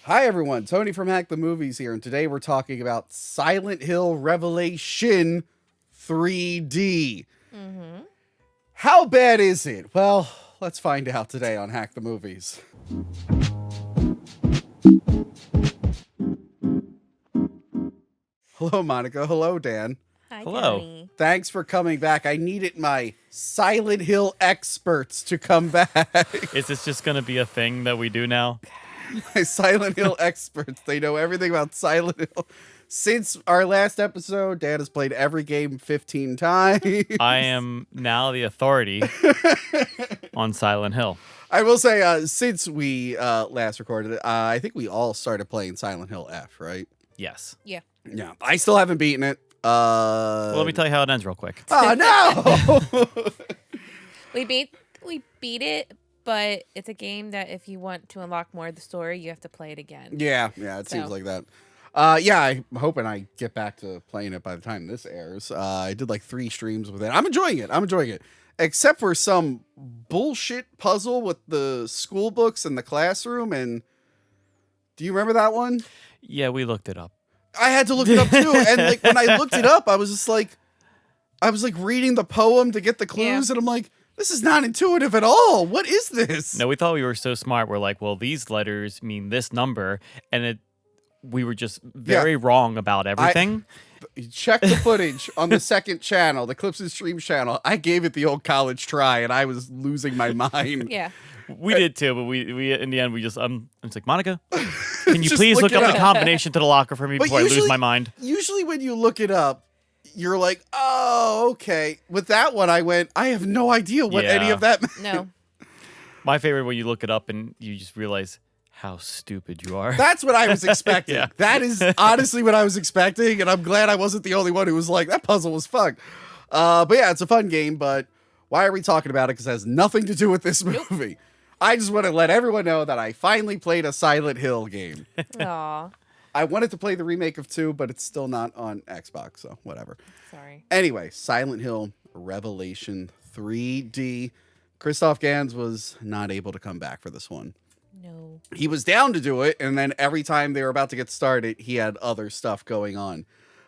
Hi everyone, Tony from Hack the Movies here, and today we're talking about Silent Hill Revelation 3D. How bad is it? Well, let's find out today on Hack the Movies. Hello, Monica. Hello, Dan. Hi, Hello. Tony. Thanks for coming back. I needed my Silent Hill experts to come back. Is this just going to be a thing that we do now? My Silent Hill experts. They know everything about Silent Hill. Since our last episode, Dan has played every game 15 times. I am now the authority on Silent Hill. I will say, since we last recorded it, I think we all started playing Silent Hill F, right? Yes. Yeah. Yeah. I still haven't beaten it. Well, let me tell you how it ends real quick. Oh, no! We beat it, but it's a game that if you want to unlock more of the story, you have to play it again. Yeah, it seems like that. Yeah, I'm hoping I get back to playing it by the time this airs. I did like 3 streams with it. I'm enjoying it. Except for some bullshit puzzle with the school books in the classroom. And do you remember that one? Yeah, we looked it up. I had to look it up too. And like when I looked it up, I was reading the poem to get the clues, and I'm like, this is not intuitive at all. What is this? No, we thought we were so smart. We're like, well, these letters mean this number, and we were just very wrong about everything. Check the footage on the second channel, the Clips and Streams channel. I gave it the old college try, and I was losing my mind. Yeah. We did too, but we in the end we just I'm like, Monica, can you Just please look look it up up. the combination to the locker for me But before I lose usually- my mind? Usually when you look it up, you're like, oh, okay. With that one, I went, I have no idea what any Yeah. of that meant. No. My favorite when you look it up and you just realize how stupid you are. That's what I was expecting. Yeah. That is honestly what I was expecting, and I'm glad I wasn't the only one who was like, that puzzle was fun. But yeah, it's a fun game, but why are we talking about it? Because it has nothing to do with this movie. I just want to let everyone know that I finally played a Silent Hill game. Aw. I wanted to play the remake of 2, but it's still not on Xbox, so whatever. Sorry. Anyway, Silent Hill Revelation 3D. Christoph Gans was not able to come back for this one. No. He was down to do it, and then every time they were about to get started, he had other stuff going on.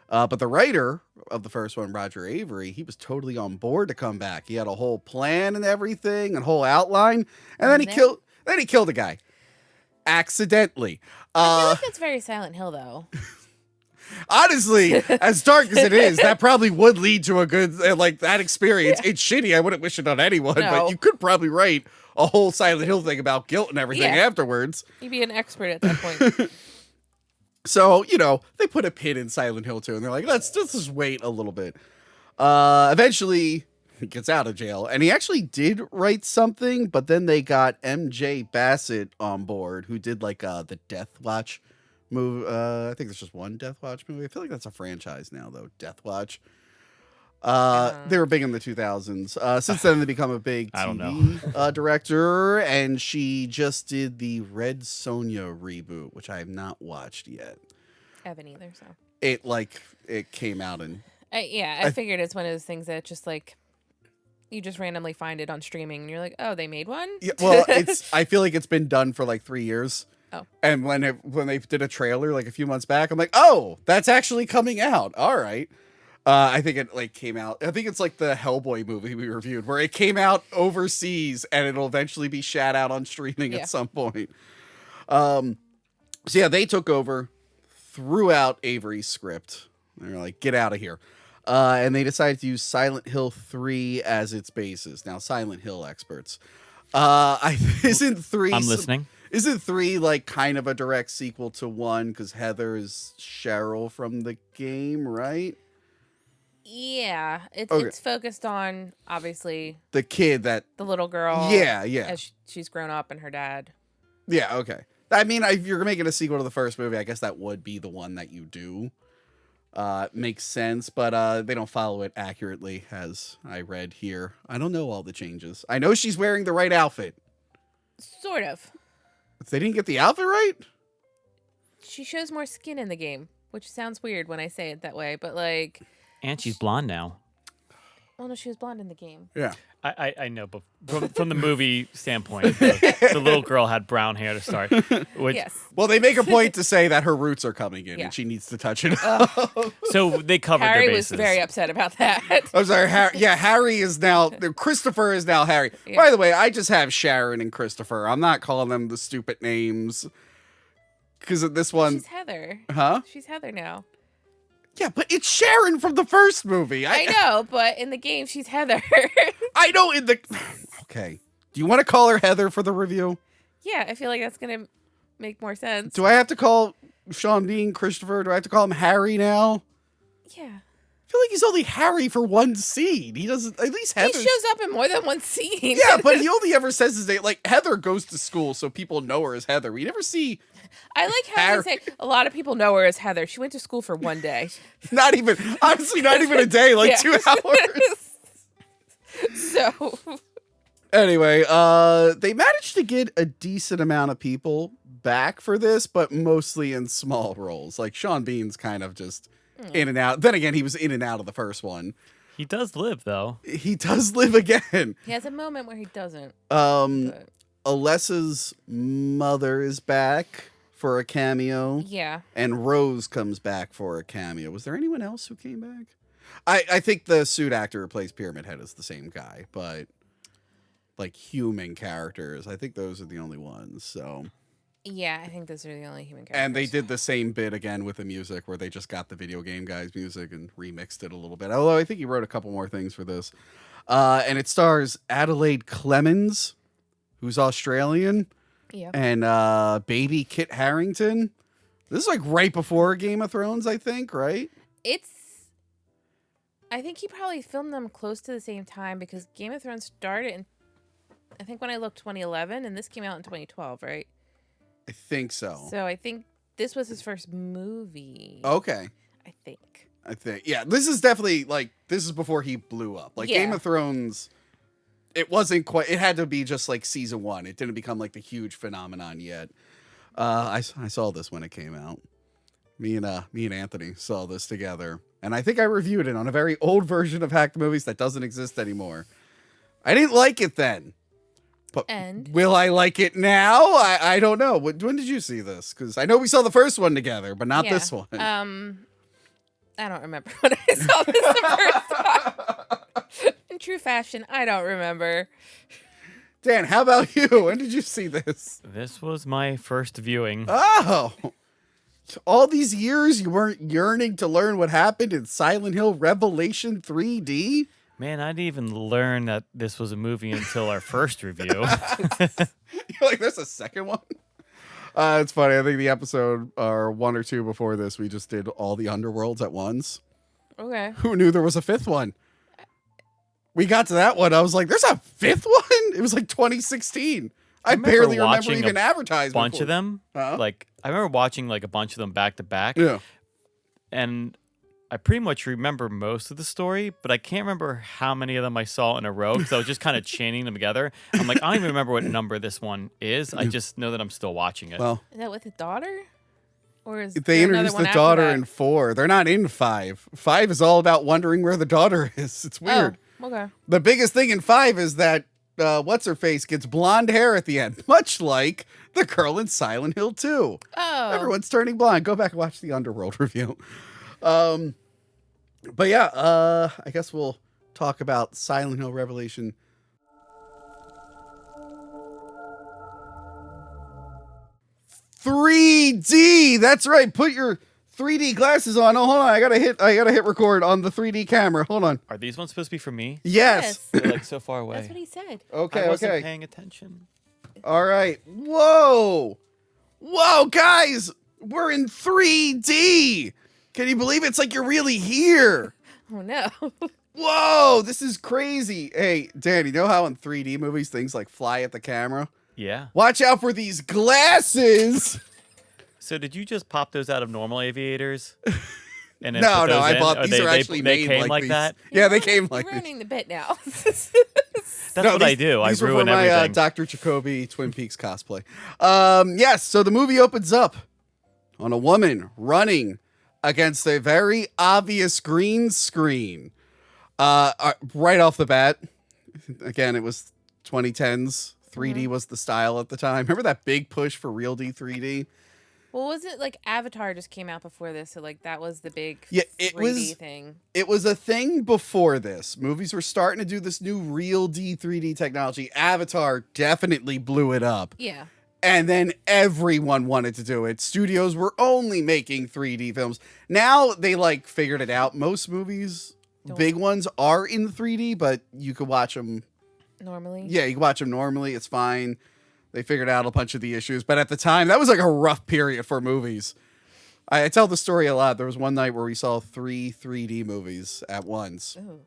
But the writer of the first one, Roger Avery, he was totally on board to come back. He had a whole plan and everything, and whole outline, and then he killed a guy accidentally. I feel like that's very Silent Hill, though. Honestly, as dark as it is, that probably would lead to a good that experience. Yeah. It's shitty. I wouldn't wish it on anyone, No. but you could probably write a whole Silent Hill thing about guilt and everything Yeah. afterwards. You'd be an expert at that point. So, they put a pin in Silent Hill 2, and they're like, let's just wait a little bit. Eventually, he gets out of jail, and he actually did write something, but then they got MJ Bassett on board, who did, the Death Watch movie. I think there's just one Death Watch movie. I feel like that's a franchise now, though, Death Watch. They were big in the 2000s. Since then, they become a big I don't TV director, and she just did the Red Sonja reboot, which I have not watched yet. I haven't either, so. It came out and I figured it's one of those things that just you just randomly find it on streaming and you're like, oh, they made one? yeah, well, I feel like it's been done for 3 years. Oh. And when they did a trailer a few months back, I'm like, oh, that's actually coming out. All right. I think it came out. I think it's like the Hellboy movie we reviewed, where it came out overseas and it'll eventually be shat out on streaming at some point. So yeah, they took over, threw out Avery's script. They're like, get out of here. And they decided to use Silent Hill 3 as its basis. Now, Silent Hill experts. Isn't 3... I'm listening. Isn't 3 kind of a direct sequel to 1? Because Heather is Cheryl from the game, right? Yeah. Okay. It's focused on, obviously, The kid that... the little girl. Yeah. As she's grown up and her dad. Yeah, okay. I mean, if you're making a sequel to the first movie, I guess that would be the one that you do. Makes sense, but they don't follow it accurately, as I read here. I don't know all the changes. I know she's wearing the right outfit. Sort of. If they didn't get the outfit right? She shows more skin in the game, which sounds weird when I say it that way, but And she's blonde now. oh no, she was blonde in the game. Yeah. I know, but from the movie standpoint, the little girl had brown hair to start. Which, Yes. Well, they make a point to say that her roots are coming in Yeah. and she needs to touch it up. so they covered Harry their was bases. very upset about that. I'm sorry, Harry is now, Christopher is now Harry. Yeah. By the way, I just have Sharon and Christopher. I'm not calling them the stupid names. Because of this one. She's Heather. Huh? She's Heather now. Yeah, but it's Sharon from the first movie. I know, but in the game, she's Heather. I know in the... Okay. Do you want to call her Heather for the review? Yeah, I feel like that's going to make more sense. Do I have to call Sean Bean Christopher? Do I have to call him Harry now? Yeah. I feel like he's only Harry for one scene. He doesn't... At least Heather... He shows up in more than one scene. Yeah, but he only ever says his name. Like, Heather goes to school, so people know her as Heather. We never see... I like how they say a lot of people know her as Heather. She went to school for one day. Not even... Honestly, not even a day. Like, Yeah. 2 hours. So... Anyway, they managed to get a decent amount of people back for this, but mostly in small roles. Like, Sean Bean's kind of just in and out. Then again, he was in and out of the first one. He does live, though. He does live again. He has a moment where he doesn't. Um, But Alessa's mother is back for a cameo. yeah. And Rose comes back for a cameo. Was there anyone else who came back? I think the suit actor who plays Pyramid Head is the same guy, but like human characters, I think those are the only ones. So Yeah, I think those are the only human characters. and they did the same bit again with the music where they just got the video game guy's music and remixed it a little bit. Although I think he wrote a couple more things for this. And it stars Adelaide Clemens, who's Australian, Yeah. and baby Kit Harington. This is like right before Game of Thrones, I think, right? I think he probably filmed them close to the same time because Game of Thrones started in, I think when I looked 2011, and this came out in 2012, right? I think so. So I think this was his first movie. Okay. I think. Yeah, this is definitely like, this is before he blew up. Like Yeah. Game of Thrones, it wasn't quite, it had to be just like season 1. It didn't become like the huge phenomenon yet. I saw this when it came out. Me and Anthony saw this together. And I think I reviewed it on a very old version of Hacked Movies that doesn't exist anymore. I didn't like it then. But And? will I like it now? I don't know. When did you see this? Because I know we saw the first one together, but not this one. I don't remember when I saw this the first time. In true fashion, I don't remember. Dan, how about you? When did you see this? This was my first viewing. Oh, all these years you weren't yearning to learn what happened in Silent Hill Revelation 3D? Man, I didn't even learn that this was a movie until our first review. You're like, there's a second one? It's funny. I think the episode or 1 or 2 before this, we just did all the Underworlds at once. Okay. Who knew there was a 5th one? We got to that one. I was like, there's a 5th one? It was like 2016. I barely remember watching even advertised. A bunch of them. Huh? Like, I remember watching like a bunch of them back to back. Yeah. And I pretty much remember most of the story, but I can't remember how many of them I saw in a row because I was just kind of chaining them together. I'm like, I don't even remember what number this one is. I just know that I'm still watching it. Well, Is that with the daughter? Or is they there another introduced one the after daughter that? in 4. They're not in 5. 5 is all about wondering where the daughter is. It's weird. Oh, okay. The biggest thing in 5 is that what's-her-face gets blonde hair at the end, much like the girl in Silent Hill 2. Oh. Everyone's turning blonde. Go back and watch the Underworld review. But yeah, I guess we'll talk about Silent Hill Revelation. $3D. That's right. Put your 3D glasses on. Oh, hold on. I gotta hit record on the 3D camera. Hold on. Are these ones supposed to be for me? Yes. They're like so far away. That's what he said. Okay. I wasn't Okay. paying attention. All right. Whoa. Whoa, guys. We're in 3D. Can you believe it? It's like you're really here. Oh, no. Whoa, this is crazy. Hey, Dan, you know how in 3D movies things like fly at the camera? Yeah. Watch out for these glasses. So did you just pop those out of normal aviators? And then No, put those I in? bought Or these. Are actually they made came like these. that? Yeah, they came like You're this. ruining the bit now. That's what I do. I These were ruin for my everything. Dr. Jacoby Twin Peaks cosplay. Yes, so the movie opens up on a woman running against a very obvious green screen. Right off the bat, Again, it was 2010s. 3D was the style at the time. Remember that big push for real D 3D? Well, was it like Avatar just came out before this? So like that was the big it 3D was thing. It was a thing before this. Movies were starting to do this new real D 3D technology. Avatar definitely blew it up. Yeah. And then everyone wanted to do it. Studios were only making 3D films. Now they like figured it out. Most movies, big ones, are in 3D, but you could watch them normally. Yeah, you can watch them normally. It's fine. They figured out a bunch of the issues. But at the time, that was like a rough period for movies. I tell the story a lot. There was one night where we saw 3 3D movies at once. Ooh.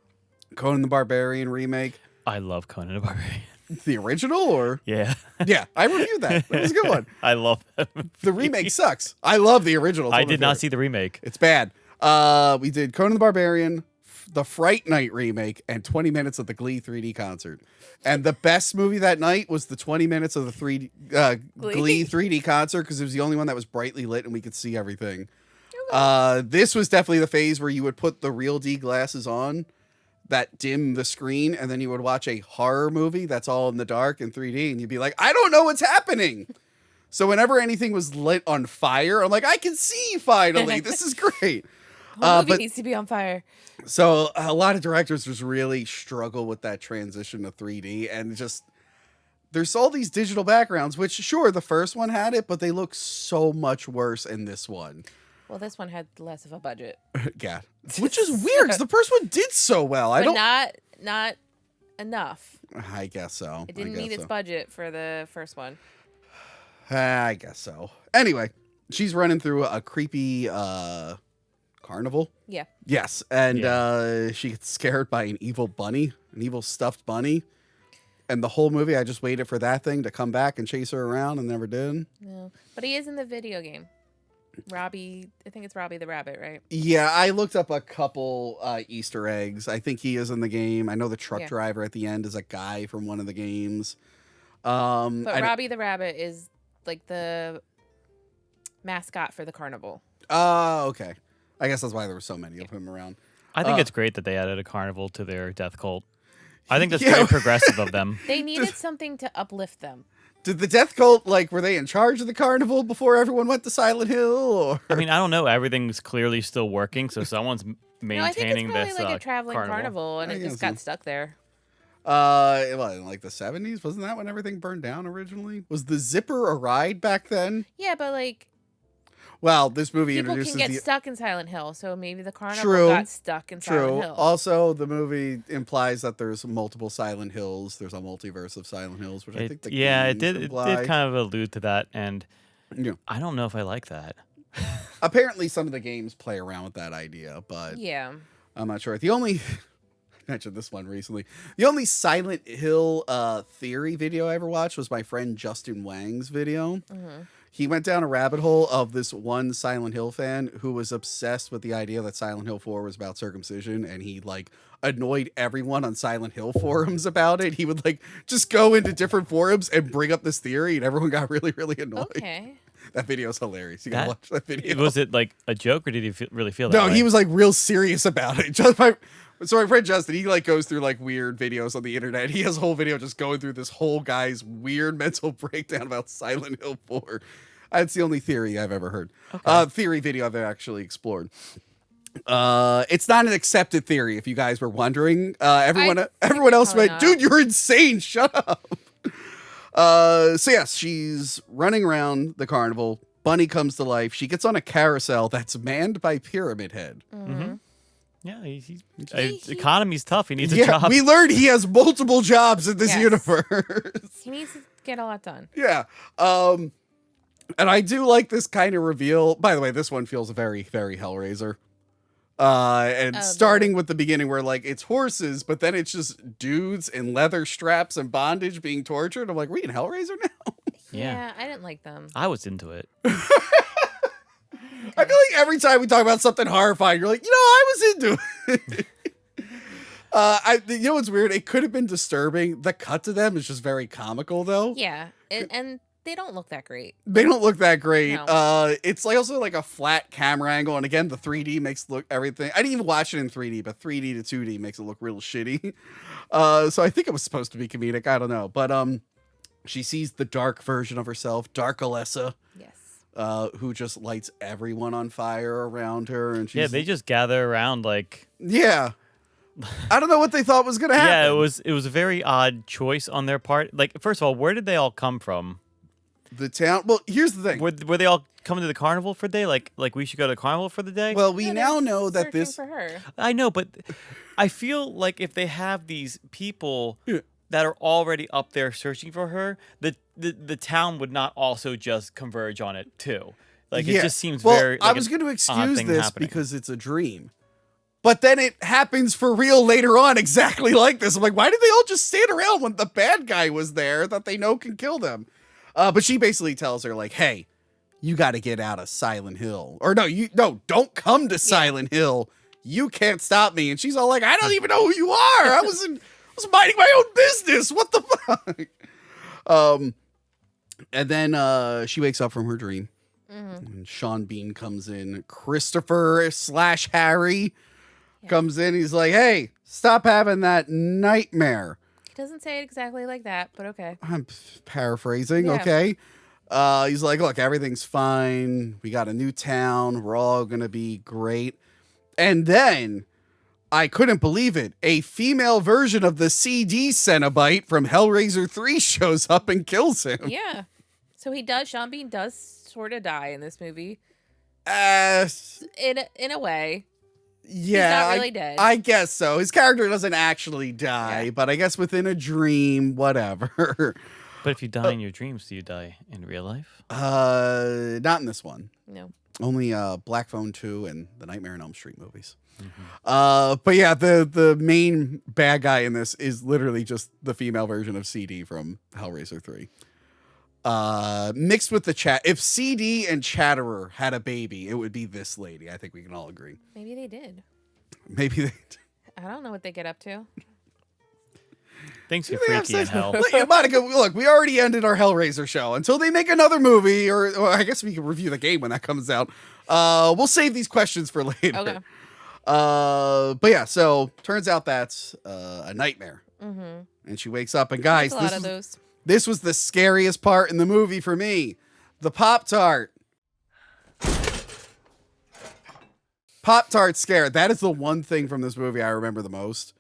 Conan the Barbarian remake. I love Conan the Barbarian. The original, or? Yeah. Yeah, I reviewed that. That was a good one. I love that movie. The remake sucks. I love the original. I did not see the remake. It's bad. We did Conan the Barbarian, the Fright Night remake, and 20 minutes of the Glee 3D concert. And the best movie that night was the 20 minutes of the Glee 3D concert, because it was the only one that was brightly lit and we could see everything. This was definitely the phase where you would put the real D glasses on that dim the screen, and then you would watch a horror movie that's all in the dark in 3D, and you'd be like, I don't know what's happening. So whenever anything was lit on fire, I'm like, I can see finally. This is great. Whole movie needs to be on fire. So a lot of directors just really struggle with that transition to 3D, and just there's all these digital backgrounds, which sure the first one had it, but they look so much worse in this one. Well, this one had less of a budget. Yeah, which is weird because the first one did so well. Not enough. I guess so. It didn't meet its budget for the first one. I guess so. Anyway, she's running through a creepy carnival. Yeah. Yes, and she gets scared by an evil bunny, an evil stuffed bunny. And the whole movie, I just waited for that thing to come back and chase her around, and never did. No, but he is in the video game. Robbie, I think it's Robbie the Rabbit, right? Yeah, I looked up a couple Easter eggs. I think he is in the game. I know the truck driver at the end is a guy from one of the games. But Robbie the Rabbit is like the mascot for the carnival. Oh, okay. I guess that's why there were so many of him around. I think it's great that they added a carnival to their death cult. I think that's very progressive of them. They needed something to uplift them. Did the death cult, like, were they in charge of the carnival before everyone went to Silent Hill? Or? I mean, I don't know. Everything's clearly still working, so someone's maintaining I think it's probably this like a traveling carnival, and I it just got stuck there. What, in like the 70s? Wasn't that when everything burned down originally? Was the zipper a ride back then? Yeah, but like, well, this movie people introduces can get stuck in Silent Hill, so maybe the carnival got stuck in True. Silent Hill. Also, the movie implies that there's multiple Silent Hills. There's a multiverse of Silent Hills, which I think the it did imply. It did kind of allude to that, and yeah. I don't know if I like that. Apparently, some of the games play around with that idea, but yeah, I'm not sure. The only I mentioned this one recently. The only Silent Hill theory video I ever watched was my friend Justin Wang's video. Mm-hmm. He went down a rabbit hole of this one Silent Hill fan who was obsessed with the idea that Silent Hill 4 was about circumcision, and he like annoyed everyone on Silent Hill forums about it. He would like just go into different forums and bring up this theory, and everyone got really, really annoyed. Okay. That video is hilarious. You gotta watch that video. Was it like a joke, or did he really feel that No, way? he was like real serious about it. So my friend Justin, he like goes through like weird videos on the internet. He has a whole video just going through this whole guy's weird mental breakdown about Silent Hill 4. That's the only theory I've ever heard. Okay. Theory video I've actually explored. It's not an accepted theory, if you guys were wondering. Everyone else went, not. dude, you're insane. Shut up. So yes, she's running around the carnival. Bunny comes to life. She gets on a carousel that's manned by Pyramid Head. Mm-hmm. Yeah, economy's tough. He needs a job. We learned he has multiple jobs in this universe. He needs to get a lot done. Yeah. And I do like this kind of reveal. By the way, this one feels very, very Hellraiser. Starting with the beginning where like it's horses, but then it's just dudes in leather straps and bondage being tortured. I'm like, we in Hellraiser now? Yeah, I didn't like them. I was into it. I feel like every time we talk about something horrifying, you're like, I was into it. You know what's weird? It could have been disturbing. The cut to them is just very comical, though. Yeah, and they don't look that great. They don't look that great. No. It's like also like a flat camera angle, and again, the 3D makes look everything. I didn't even watch it in 3D, but 3D to 2D makes it look real shitty. So I think it was supposed to be comedic. I don't know, but she sees the dark version of herself, Dark Alessa, Yes. who just lights everyone on fire around her, and she's, Yeah, they just gather around like. yeah. I don't know what they thought was gonna happen. Yeah, it was a very odd choice on their part. Like, first of all, where did they all come from? The town. Well, here's the thing. Were they all coming to the carnival for the day? Like we should go to the carnival for the day? Well, we Yeah, now they're know that searching this. for her. I know, but I feel like if they have these people Yeah. that are already up there searching for her, the town would not also just converge on it too. Like Yeah. it just seems well, very. I like was an going to odd excuse thing this happening. because it's a dream. But then it happens for real later on, exactly like this. I'm like, why did they all just stand around when the bad guy was there that they know can kill them? But she basically tells her, like, hey, you got to get out of Silent Hill. Or no, don't come to Silent Hill. You can't stop me. And she's all like, I don't even know who you are. I was minding my own business. What the fuck? And then she wakes up from her dream. And Sean Bean comes in. Christopher / Harry comes in. He's like, hey, stop having that nightmare. He doesn't say it exactly like that, but okay. I'm paraphrasing, Yeah. okay? He's like, look, everything's fine. We got a new town. We're all going to be great. And then, I couldn't believe it, a female version of the CD Cenobite from Hellraiser 3 shows up and kills him. Yeah. So Sean Bean does sort of die in this movie. In a way. Yeah, not really dead. I guess so. His character doesn't actually die, but I guess within a dream, whatever. But if you die in your dreams, do you die in real life? Not in this one. No. Only Black Phone 2 and the Nightmare on Elm Street movies. But yeah, the main bad guy in this is literally just the female version of CD from Hellraiser 3. Mixed with the chat. If CD and Chatterer had a baby, it would be this lady. I think we can all agree. Maybe they did. Maybe they. I don't know what they get up to. Thanks for They have freaky in such- hell. Look, Monica, look, we already ended our Hellraiser show. Until they make another movie, or I guess we can review the game when that comes out. We'll save these questions for later. Okay. But yeah, so turns out that's a nightmare. Mm-hmm. And she wakes up, and guys, There's a lot of those. this was the scariest part in the movie for me. The Pop-Tart. Pop-Tart scare. That is the one thing from this movie I remember the most.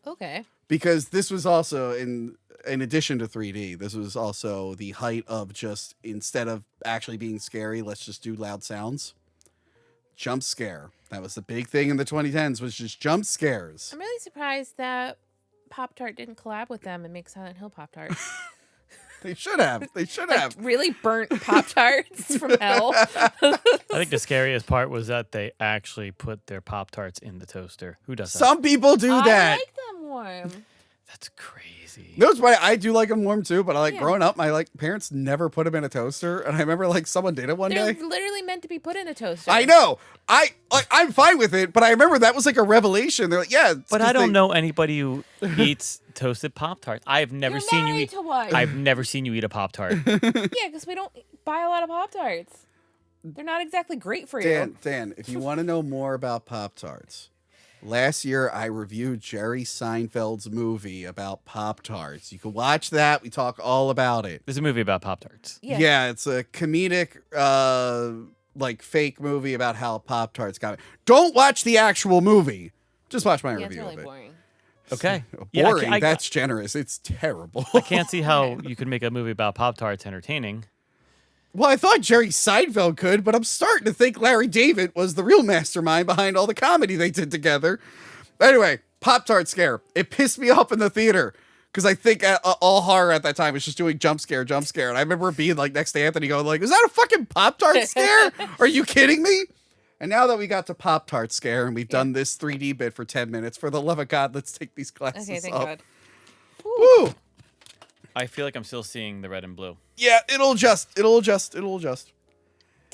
Okay. Because this was also, in addition to 3D, this was also the height of just, instead of actually being scary, let's just do loud sounds. Jump scare. That was the big thing in the 2010s, was just jump scares. I'm really surprised that Pop-Tart didn't collab with them and make Silent Hill Pop-Tart. They should have. They should have. Really burnt Pop-Tarts from hell. I think the scariest part was that they actually put their Pop-Tarts in the toaster. Who does that? Some people do I that. like them warm. That's crazy. That's why I do like them warm too, but Yeah. growing up, my parents never put them in a toaster, and I remember someone did it one They're day. literally meant to be put in a toaster. I know. I'm fine with it, but I remember that was a revelation. They're like, yeah, it's But 'cause I don't they- know anybody who eats toasted Pop-Tarts. I've never You're seen you married eat. to one. I've never seen you eat a Pop-Tart. Yeah, because we don't buy a lot of Pop-Tarts. They're not exactly great for you. Dan, if you want to know more about Pop-Tarts, last year I reviewed Jerry Seinfeld's movie about Pop-Tarts. You can watch that. We talk all about it. There's a movie about Pop-Tarts. Yeah. It's a comedic, fake movie about how Pop-Tarts got it. Don't watch the actual movie. Just watch my Yeah, it's review really of it. boring. Okay. Boring. Yeah, I- That's generous. It's terrible. I can't see how you could make a movie about Pop-Tarts entertaining. Well, I thought Jerry Seinfeld could, but I'm starting to think Larry David was the real mastermind behind all the comedy they did together. Anyway, Pop-Tart scare. It pissed me off in the theater because I think all horror at that time was just doing jump scare. And I remember being next to Anthony going is that a fucking Pop-Tart scare? Are you kidding me? And now that we got to Pop-Tart scare and we've done this 3D bit for 10 minutes, for the love of God, let's take these glasses Okay, thank off. God. Woo! I feel like I'm still seeing the red and blue. Yeah, it'll adjust. Do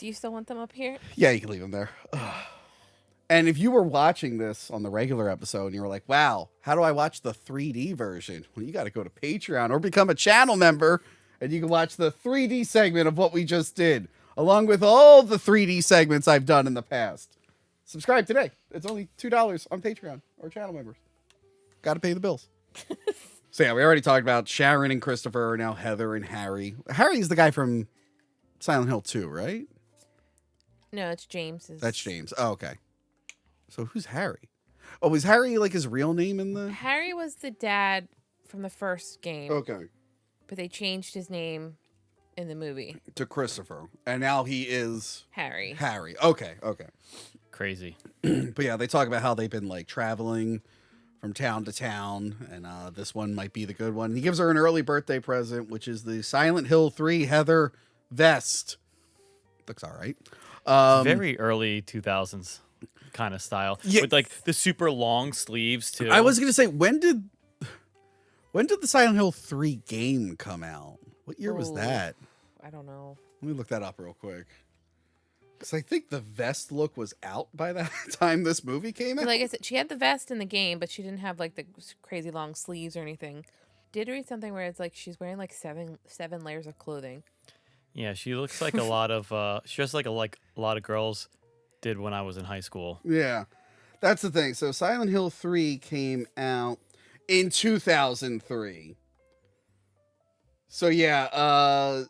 you still want them up here? Yeah, you can leave them there. Ugh. And if you were watching this on the regular episode and you were like, wow, how do I watch the 3D version? Well, you got to go to Patreon or become a channel member and you can watch the 3D segment of what we just did, along with all the 3D segments I've done in the past. Subscribe today. It's only $2 on Patreon or channel members. Got to pay the bills. So yeah, we already talked about Sharon and Christopher, now Heather and Harry. Harry's the guy from Silent Hill 2, right? No, it's James. That's James. Oh, okay. So who's Harry? Oh, is Harry like his real name in the... Harry was the dad from the first game. Okay. But they changed his name in the movie. To Christopher. And now he is... Harry. Harry. Okay. Crazy. But yeah, they talk about how they've been like traveling from town to town, and this one might be the good one. He gives her an early birthday present, which is the Silent Hill 3 Heather vest. Looks all right. Very early 2000s kind of style. Yeah. With like the super long sleeves too. I was going to say, when did the Silent Hill 3 game come out? What year was that? I don't know. Let me look that up real quick. Because I think the vest look was out by that time this movie came out. Like I said, she had the vest in the game, but she didn't have like the crazy long sleeves or anything. Did read something where it's like she's wearing like seven layers of clothing. Yeah, she looks like a lot of she looks like a lot of girls did when I was in high school. Yeah. That's the thing. So Silent Hill 3 came out in 2003. So yeah,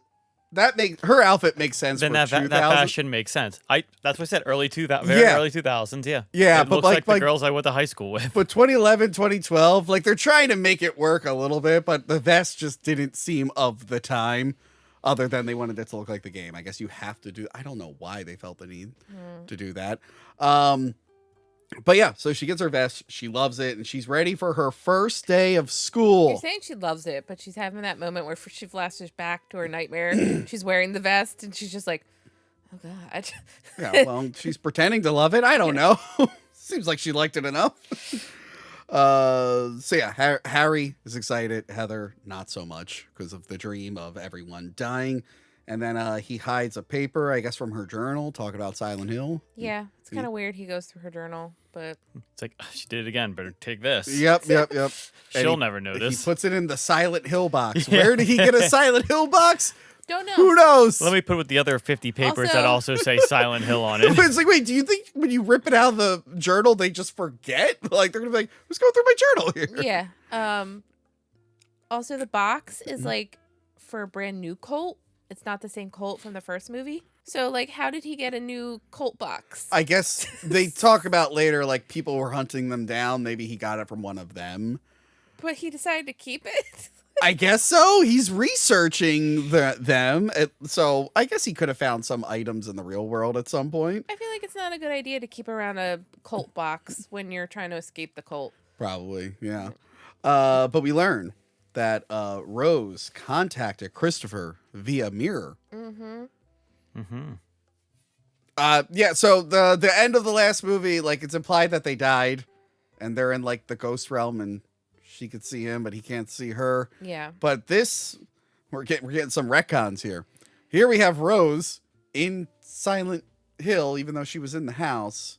her outfit makes sense. Then for that fashion makes sense. That's what I said. Early 2000s. Yeah. Early 2000s. Yeah. Yeah, It but looks like the girls I went to high school with. But 2011, 2012, like they're trying to make it work a little bit, but the vest just didn't seem of the time. Other than they wanted it to look like the game. I guess you have to do. I don't know why they felt the need to do that. But yeah, so she gets her vest. She loves it, and she's ready for her first day of school. You're saying she loves it, but she's having that moment where she flashes back to her nightmare. She's wearing the vest, and she's just like, "Oh God." Yeah, well, she's pretending to love it. I don't know. Seems like she liked it enough. So yeah, Harry is excited. Heather, not so much because of the dream of everyone dying. And then he hides a paper, I guess, from her journal, talking about Silent Hill. Yeah, it's kind of weird. He goes through her journal, but It's like, she did it again. Better take this. Yep. She'll never notice. He puts it in the Silent Hill box. Where did he get a Silent Hill box? don't know. Who knows? Let me put with the other 50 papers Also- that also say Silent Hill on it. It's like, wait, do you think when you rip it out of the journal, they just forget? Like, they're going to be like, who's going through my journal here? Yeah. Also, the box is like for a brand new Colt. It's not the same Colt from the first movie. So, like, how did he get a new Colt box? I guess they talk about later, like, people were hunting them down. Maybe he got it from one of them. But he decided to keep it. I guess so. He's researching them. So I guess he could have found some items in the real world at some point. I feel like it's not a good idea to keep around a Colt box when you're trying to escape the Colt. Probably, yeah. But we learn that Rose contacted Christopher via mirror. Yeah, so the end of the last movie, like, it's implied that they died and they're in like the ghost realm and she could see him, but he can't see her. Yeah. But this, we're getting some retcons here. Here we have Rose in Silent Hill, even though she was in the house.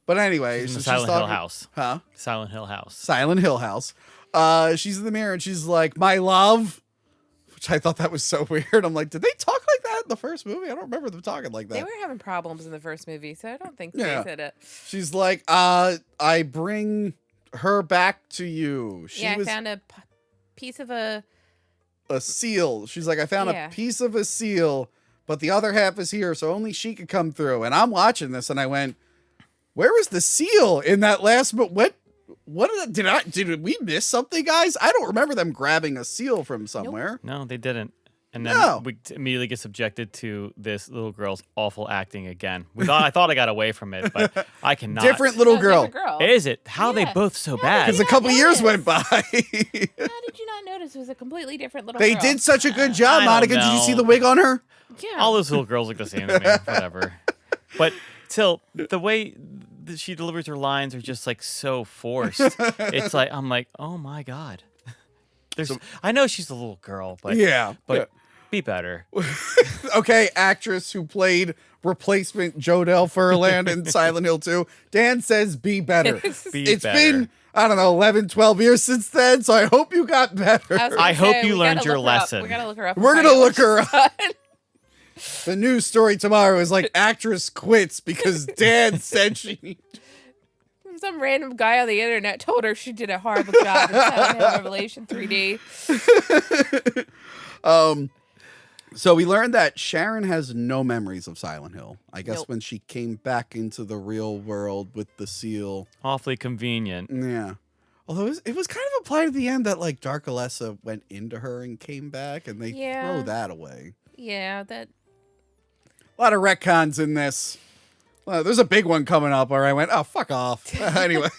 But anyway, She's in the she's Silent Hill talking- house. Huh? Silent Hill house. Silent Hill house. She's in the mirror and she's like, "My love," which I thought that was so weird. I'm like, did they talk like that in the first movie? I don't remember them talking like that. They were having problems in the first movie, so I don't think Yeah. they said it. She's like, I bring her back to you. She Yeah, was I found a piece of a... a seal. She's like, I found Yeah. a piece of a seal, but the other half is here, so only she could come through. And I'm watching this and I went, where was the seal in that last what did we miss something, guys? I don't remember them grabbing a seal from somewhere. No, they didn't. And then No. we immediately get subjected to this little girl's awful acting again. I thought I got away from it, but I cannot. Different little No, girl. different girl. Is it? How are they Yeah. both so Yeah, bad? Because a Yeah, couple it years is. went by. How did you not notice it was a completely different little They girl? did such a good job, I don't Monica. Did you see know. the wig on her? Yeah. All those little girls look the same to me. Whatever. But still, the way she delivers her lines are just like so forced. It's like, I'm like, oh my God. I know she's a little girl, but Yeah. be better. Okay, actress who played replacement Jodelle Furland in Silent Hill 2. Dan says be better. Be It's better. been I don't know, 11, 12 years since then, so I hope you got better. I hope you learned your lesson. We gotta look her up. We're gonna look her up. The news story tomorrow is like actress quits because dad said she needed. Some random guy on the internet told her she did a horrible job in Silent Hill Revelation 3D. So we learned that Sharon has no memories of Silent Hill. I guess Nope. when she came back into the real world with the seal. Awfully convenient. Yeah. Although it was kind of implied at the end that like Dark Alessa went into her and came back, and they throw that away. Yeah, that. A lot of retcons in this. Well, there's a big one coming up where I went, oh, fuck off. Anyway,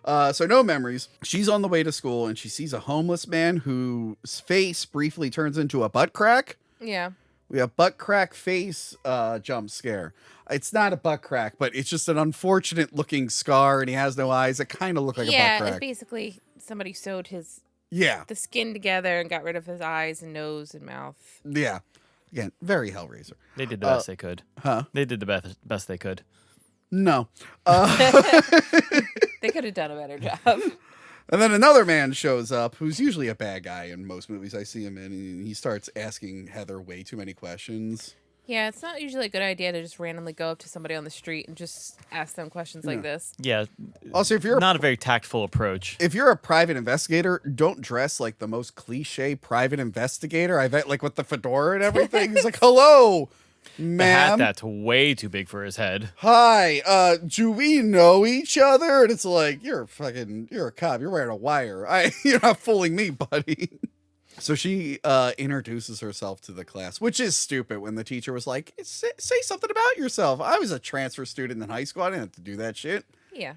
so no memories. She's on the way to school and she sees a homeless man whose face briefly turns into a butt crack. Yeah. We have butt crack face jump scare. It's not a butt crack, but it's just an unfortunate looking scar and he has no eyes. It kind of looked like a butt Yeah, crack. it's basically somebody sewed Yeah. the skin together and got rid of his eyes and nose and mouth. Yeah. Again, very Hellraiser. They did the best they could. Huh? They did the best they could. No. They could have done a better job. And then another man shows up who's usually a bad guy in most movies I see him in. And he starts asking Heather way too many questions. Yeah, it's not usually a good idea to just randomly go up to somebody on the street and just ask them questions like this. Yeah. Also, if you're Not a very tactful approach. if you're a private investigator, don't dress like the most cliche private investigator. I bet, like with the fedora and everything. He's like, "Hello, The hat ma'am. that's way too big for his head. Hi. Do we know each other?" And it's like, you're a cop. You're wearing a wire. You're not fooling me, buddy. So she introduces herself to the class, which is stupid when the teacher was like, say something about yourself. I was a transfer student in high school. I didn't have to do that shit. Yeah,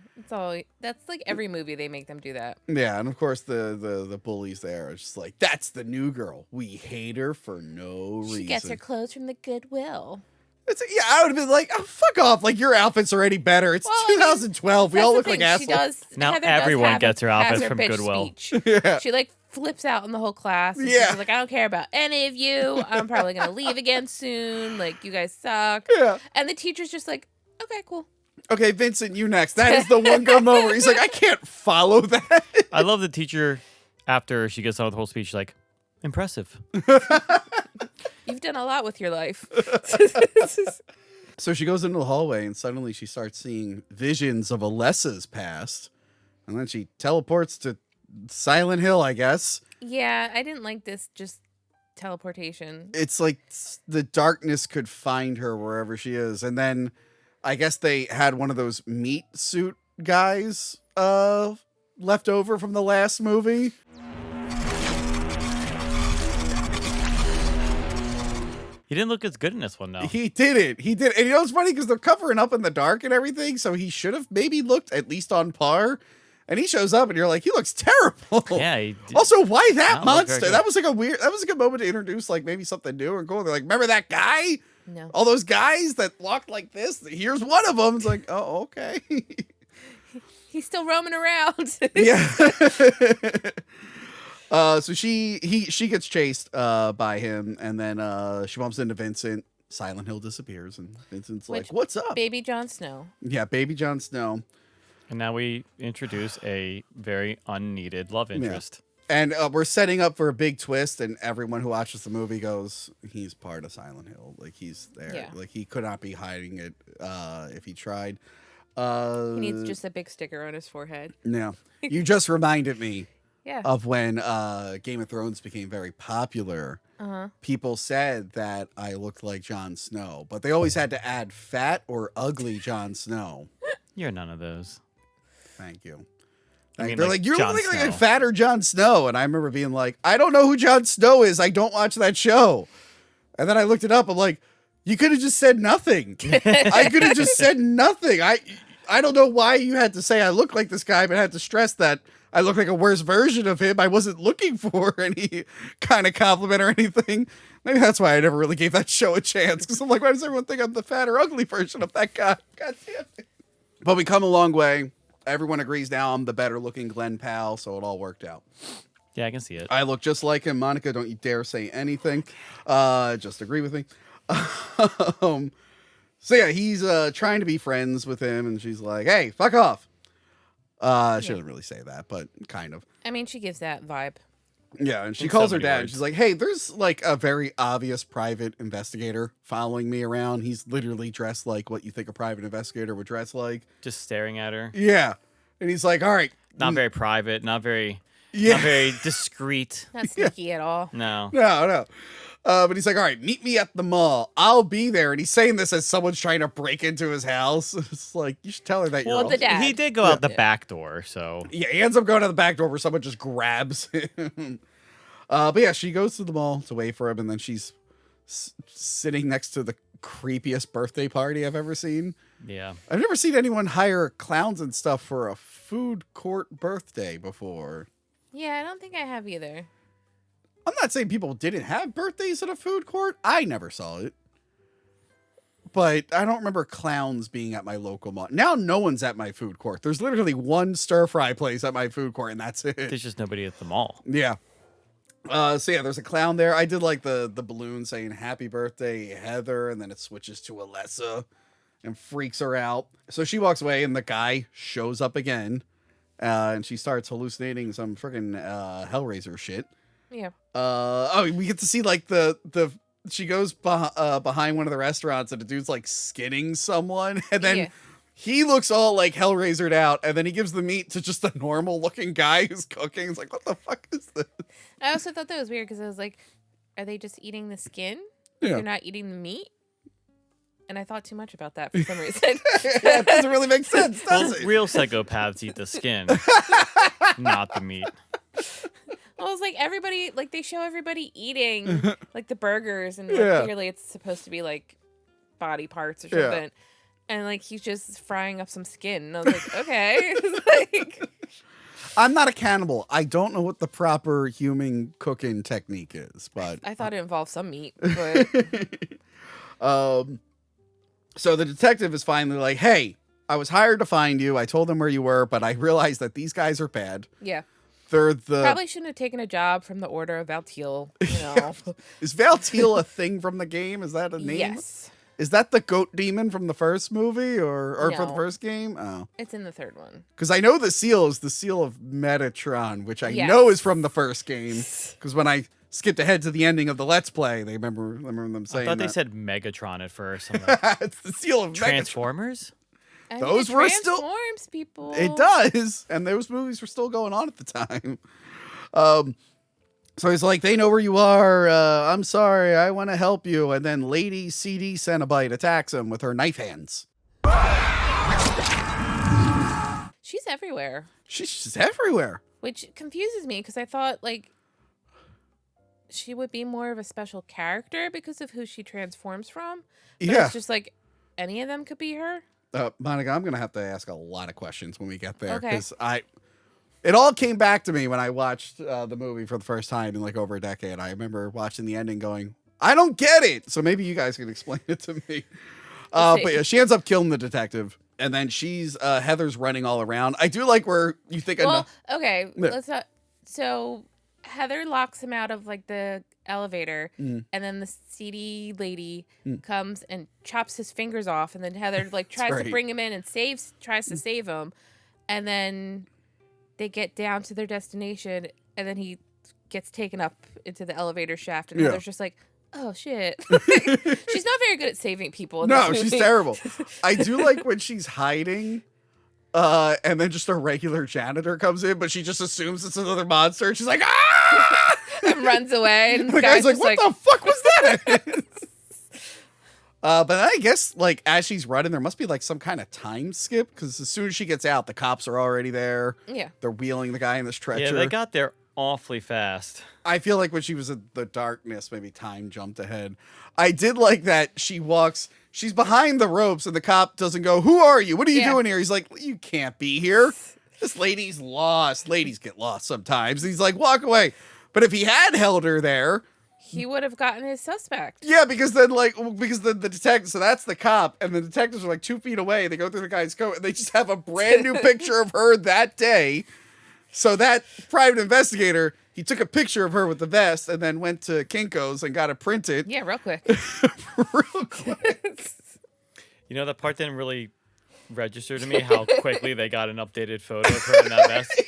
that's like every movie they make them do that. Yeah, and of course the bullies there are just like, that's the new girl. We hate her for no reason. She gets her clothes from the Goodwill. Yeah, I would have been like, oh, fuck off. Like, your outfit's already better. It's Well, I mean, 2012. We That's all the look like thing, assholes. Now Heather does everyone have gets her has outfits her from bitch Goodwill. speech. Yeah. She like flips out in the whole class. And Yeah. She's like, I don't care about any of you. I'm probably gonna leave again soon. Like, you guys suck. Yeah. And the teacher's just like, okay, cool. Okay, Vincent, you next. That is the one good moment where he's like, I can't follow that. I love the teacher after she gets on with the whole speech. She's like, impressive. You've done a lot with your life. So she goes into the hallway and suddenly she starts seeing visions of Alessa's past. And then she teleports to Silent Hill, I guess. Yeah, I didn't like this just teleportation. It's like the darkness could find her wherever she is. And then I guess they had one of those meat suit guys left over from the last movie. He didn't look as good in this one, though. He didn't. He did. And you know what's funny? Because they're covering up in the dark and everything. So he should have maybe looked at least on par. And he shows up and you're like, he looks terrible. Yeah. He did. Also, why that That looked monster? very That was like that was a good moment to introduce like maybe something new and cool. They're like, remember that guy? No. All those guys that walked like this? Here's one of them. It's like, oh, okay. He's still roaming around. Yeah. So she gets chased by him, and then she bumps into Vincent. Silent Hill disappears, and Vincent's like, "What's up?" Baby Jon Snow. Yeah, baby Jon Snow. And now we introduce a very unneeded love interest. And we're setting up for a big twist, and everyone who watches the movie goes, "He's part of Silent Hill. Like he's there. Yeah. Like he could not be hiding it if he tried." He needs just a big sticker on his forehead. Yeah. You just reminded me Yeah. of when Game of Thrones became very popular. People said that I looked like Jon Snow, but they always had to add fat or ugly Jon Snow. You're none of those. Thank you. I mean, They're like like, you're Jon looking like a Snow. fatter Jon Snow. And I remember being like, I don't know who Jon Snow is. I don't watch that show. And then I looked it up. I'm like, you could have just said nothing. I could have just said nothing. I don't know why you had to say I look like this guy, but I had to stress that I look like a worse version of him. I wasn't looking for any kind of compliment or anything. Maybe that's why I never really gave that show a chance. Because I'm like, why does everyone think I'm the fat or ugly version of that guy? God damn it. But we come a long way. Everyone agrees now I'm the better looking Glenn Powell, so it all worked out. Yeah, I can see it. I look just like him. Monica, don't you dare say anything. Just agree with me. So yeah, he's trying to be friends with him, and she's like, hey, fuck off. She doesn't really say that, but kind of. I mean, she gives that vibe. Yeah, and she In calls so her many dad. And words. she's like, "Hey, there's like a very obvious private investigator following me around. He's literally dressed like what you think a private investigator would dress like." Just staring at her. Yeah, and he's like, "All right, Not very private. Not very discreet. Not sneaky at all. No. no." But he's like, "All right, meet me at the mall. I'll be there." And he's saying this as someone's trying to break into his house. It's like, you should tell her that Well, you're the also- dad. He did go out the back door, so Yeah, he ends up going to the back door where someone just grabs him. But yeah, she goes to the mall to wait for him, and then she's sitting next to the creepiest birthday party I've ever seen. yeah. I've never seen anyone hire clowns and stuff for a food court birthday before. Yeah, I don't think I have either. I'm not saying people didn't have birthdays at a food court. I never saw it. But I don't remember clowns being at my local mall. Now no one's at my food court. There's literally one stir fry place at my food court, and that's it. There's just nobody at the mall. Yeah. So yeah, there's a clown there. I did like the balloon saying "Happy Birthday, Heather," and then it switches to Alessa and freaks her out. So she walks away, and the guy shows up again, and she starts hallucinating some freaking Hellraiser shit. Yeah. We get to see like the she goes behind one of the restaurants, and the dude's like skinning someone, and then. Yeah. He looks all like Hellraisered out, and then he gives the meat to just a normal looking guy who's cooking. It's like, what the fuck is this? I also thought that was weird because I was like, are they just eating the skin? Yeah. They're not eating the meat? And I thought too much about that for some reason. It doesn't really make sense, does it? Real psychopaths eat the skin, not the meat. Well, it's like everybody, like they show everybody eating like the burgers, and like, Yeah. clearly it's supposed to be like body parts or Yeah. something. And like he's just frying up some skin. And I was like, okay. It's like, I'm not a cannibal. I don't know what the proper human cooking technique is, but I thought it involved some meat, but so the detective is finally like, "Hey, I was hired to find you. I told them where you were, but I realized that these guys are bad. yeah. They're the Probably shouldn't have taken a job from the Order of Valtiel, you know. Is Valtiel a thing from the game? Is that a name? Yes. Is that the goat demon from the first movie or for the No. first game? Oh. It's in the third one. Because I know the seal is the seal of Metatron, which I Yes. know is from the first game. Because when I skipped ahead to the ending of the Let's Play, I remember them I saying thought they that. said Megatron at first. I'm like, It's the seal of Megatron. Transformers? I mean, Those it were still- transforms people. It does, and those movies were still going on at the time. So he's like, "They know where you are. I'm sorry. I want to help you." And then Lady CD Cenobite attacks him with her knife hands. She's everywhere, She's just everywhere. which confuses me because I thought like she would be more of a special character because of who she transforms from. But Yeah. it's just like any of them could be her. Monica, I'm gonna have to ask a lot of questions when we get there Okay. because it all came back to me when I watched the movie for the first time in like over a decade. I remember watching the ending, going, "I don't get it." So maybe you guys can explain it to me. We'll see. But yeah, she ends up killing the detective, and then Heather's running all around. I do like where you think Well, okay, Yeah. let's not. So Heather locks him out of like the elevator, Mm. and then the CD lady comes and chops his fingers off, and then Heather like tries right. to bring him in and tries to save him, and then they get down to their destination, and then he gets taken up into the elevator shaft, and Yeah. Heather's just like, "Oh shit!" She's not very good at saving people. In No, this she's movie. terrible. I do like when she's hiding, and then just a regular janitor comes in, but she just assumes it's another monster. And she's like, "Ah!" And runs away, and The guy's like, just "What the fuck was that?" But I guess like as she's running, there must be like some kind of time skip because as soon as she gets out, the cops are already there. Yeah. They're wheeling the guy in the stretcher. Yeah, they got there awfully fast. I feel like when she was in the darkness, maybe time jumped ahead. I did like that she's behind the ropes and the cop doesn't go, "Who are you? What are you Yeah. doing here?" He's like, "You can't be here. This lady's lost. Ladies get lost sometimes." He's like, "Walk away." But if he had held her there, He would have gotten his suspect. yeah, because the detective, so that's the cop, and the detectives are like 2 feet away. They go through the guy's coat, and they just have a brand new picture of her that day. So that private investigator, he took a picture of her with the vest, and then went to Kinko's and got it printed. Yeah, real quick. Real quick. You know, that part didn't really register to me how quickly they got an updated photo of her in that vest.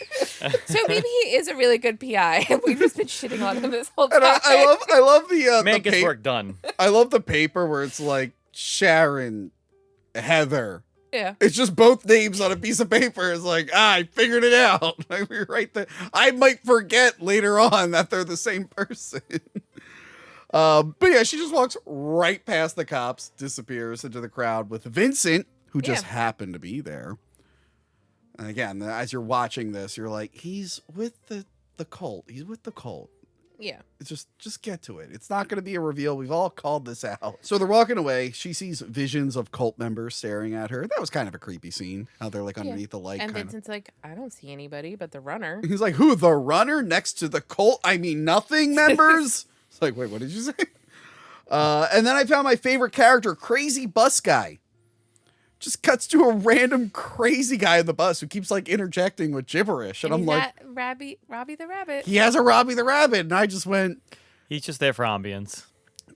So maybe he is a really good PI, and we've just been shitting on him this whole time. And I love the Man gets work done. I love the paper where it's like Sharon, Heather. Yeah. It's just both names on a piece of paper. It's like, I figured it out. Like, we right there. I might forget later on that they're the same person. But yeah, she just walks right past the cops, disappears into the crowd with Vincent, who just happened to be there. And again, as you're watching this, you're like, he's with the cult. He's with the cult. Yeah. It's just get to it. It's not going to be a reveal. We've all called this out. So they're walking away. She sees visions of cult members staring at her. That was kind of a creepy scene. How they're like underneath the light. And kinda. Vincent's like, I don't see anybody but the runner. He's like, who? The runner next to the cult? I mean, nothing members? It's like, wait, what did you say? And then I found my favorite character, Crazy Bus Guy. Just cuts to a random crazy guy in the bus who keeps like interjecting with gibberish. And I'm like, Robbie the Rabbit. he has a Robbie the Rabbit. And I just went, He's just there for ambience.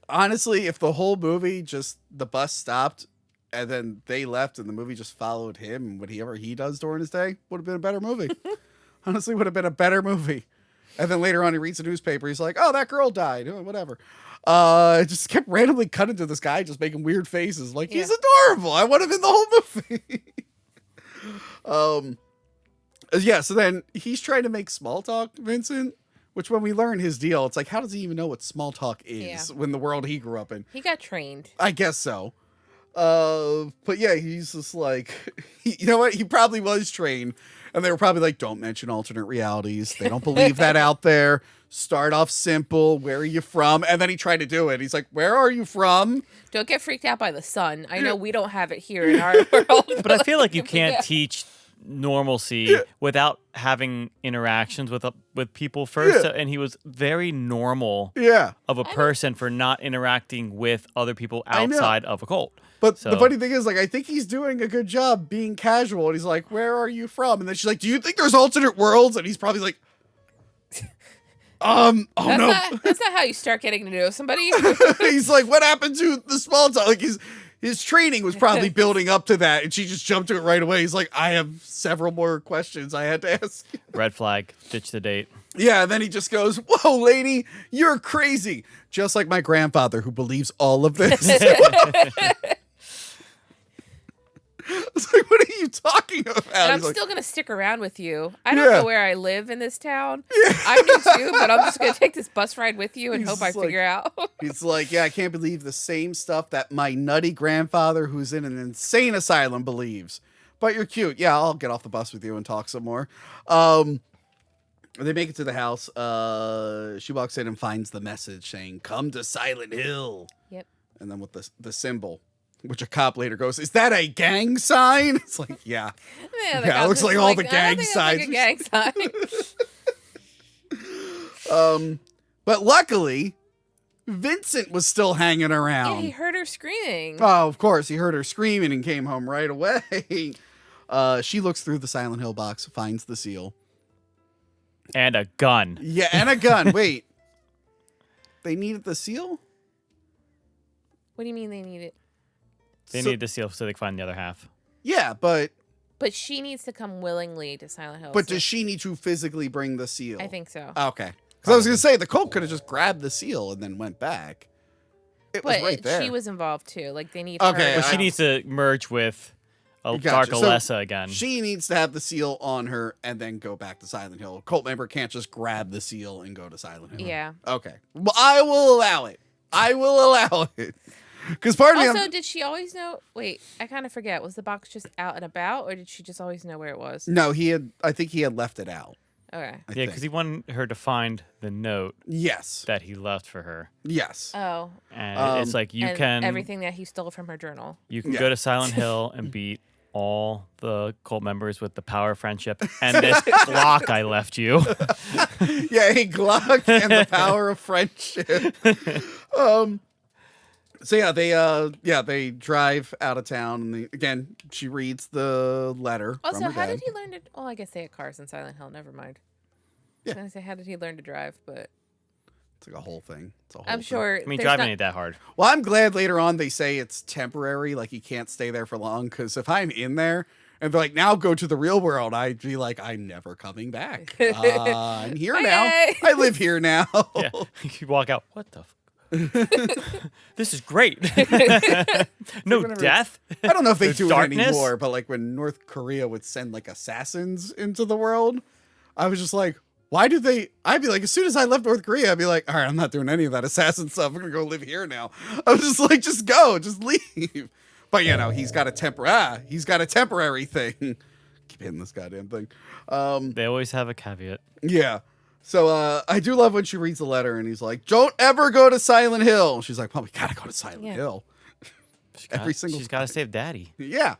honestly, if the whole movie just the bus stopped and then they left and the movie just followed him and whatever he does during his day, would have been a better movie. Honestly, would have been a better movie. And then later on, he reads the newspaper. He's like, oh, that girl died. Whatever. It just kept randomly cutting to this guy just making weird faces. Like, he's adorable. I want him in the whole movie. Yeah, so then he's trying to make small talk, Vincent, which when we learn his deal, it's like, how does he even know what small talk is when the world he grew up in? He got trained. I guess so. But yeah, he's just like, you know what? He probably was trained. And they were probably like, don't mention alternate realities. They don't believe that out there. Start off simple. Where are you from? And then he tried to do it. He's like, where are you from? Don't get freaked out by the sun. I know we don't have it here in our world. But I feel like you can't teach normalcy without having interactions with people first. Yeah. And he was very normal Yeah. of a person for not interacting with other people outside of a cult. But the funny thing is, like, I think he's doing a good job being casual. And he's like, where are you from? And then she's like, do you think there's alternate worlds? And he's probably like, oh no. That's not how you start getting to know somebody. He's like, what happened to the small talk? Like, his training was probably building up to that. And she just jumped to it right away. He's like, I have several more questions I had to ask. Red flag, ditch the date. Yeah, and then he just goes, whoa, lady, you're crazy. Just like my grandfather who believes all of this. It's like, what are you talking about? And I'm He's like, still going to stick around with you. I don't know where I live in this town. I'm new too, but I'm just going to take this bus ride with you and He's hope I like- figure out. He's like, yeah, I can't believe the same stuff that my nutty grandfather who's in an insane asylum believes. But you're cute. Yeah, I'll get off the bus with you and talk some more. They make it to the house. She walks in and finds the message saying, come to Silent Hill. Yep. And then with the symbol, which a cop later goes, is that a gang sign? It's like, yeah. Yeah, it looks like all the I gang don't think that's signs. like a gang sign. But luckily, Vincent was still hanging around. Yeah, he heard her screaming. Oh, of course. He heard her screaming and came home right away. She looks through the Silent Hill box, finds the seal. And a gun. Yeah, and a gun. Wait. They needed the seal? What do you mean they need it? They need the seal so they can find the other half. Yeah, but But she needs to come willingly to Silent Hill. does she need to physically bring the seal? I think so. Okay. Because I was going to say, the cult could have just grabbed the seal and then went back. It was But right there. she was involved too. Like they need Okay, her. But she needs to merge with Dark Gotcha. So Alessa again. She needs to have the seal on her and then go back to Silent Hill. A cult member can't just grab the seal and go to Silent Hill. Yeah. Okay. Well, I will allow it. I will allow it. Because part of me, Also, did she always know? Wait, I kind of forget. Was the box just out and about, or did she just always know where it was? no, I think he had left it out. Okay. Yeah, because he wanted her to find the note Yes. that he left for her. Yes. Oh. And it's like you and can everything that he stole from her journal. You can Yeah. go to Silent Hill and beat all the cult members with the power of friendship and this block I left you. Yeah, a Glock and the power of friendship. So they drive out of town, and again she reads the letter. Also, from her how dad. did he learn to? Well, I guess they had cars in Silent Hill. Never mind. I was gonna say, how did he learn to drive? But It's like a whole thing. It's a whole I'm thing. sure. I mean, there's driving not- ain't that hard. Well, I'm glad later on they say it's temporary, like you can't stay there for long. Because if I'm in there and they're like, now go to the real world, I'd be like, I'm never coming back. I'm here now. Okay. I live here now. Yeah, you walk out. What the? This is great. No whenever- death. I don't know if they There's do it darkness? anymore, but like when North Korea would send like assassins into the world, I was just like, why do they? I'd be like, as soon as I left North Korea, I'd be like, all right, I'm not doing any of that assassin stuff. I'm gonna go live here now. I was just like, just go, just leave. But you know, he's got a temporary thing. Keep hitting this goddamn thing. They always have a caveat. Yeah. So I do love when she reads the letter and he's like, don't ever go to Silent Hill. She's like, well, we gotta go to Silent Yeah. Hill. She's got to save Daddy. Yeah.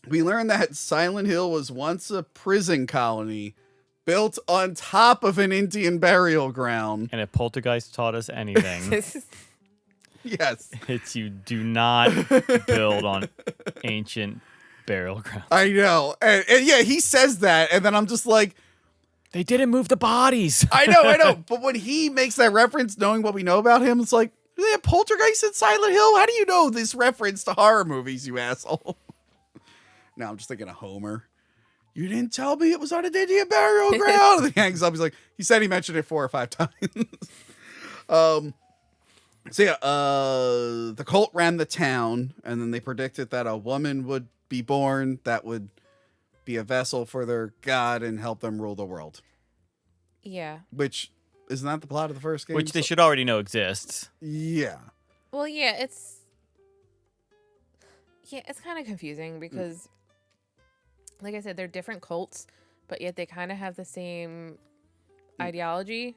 We learned that Silent Hill was once a prison colony built on top of an Indian burial ground. And if Poltergeist taught us anything, Yes. it's you do not build on ancient burial ground. I know. And yeah, he says that. And then I'm just like, They didn't move the bodies. I know. But when he makes that reference, knowing what we know about him, it's like, do they have Poltergeist in Silent Hill? How do you know this reference to horror movies, you asshole? Now I'm just thinking of Homer. You didn't tell me it was on an Indian burial ground. And he hangs up. He's like, he said he mentioned it 4 or 5 times. So yeah, the cult ran the town, and then they predicted that a woman would be born that would be a vessel for their god and help them rule the world. Yeah. Which is not the plot of the first game. Which they should already know exists. Yeah. Well, yeah, it's kind of confusing because, like I said, they're different cults, but yet they kind of have the same ideology.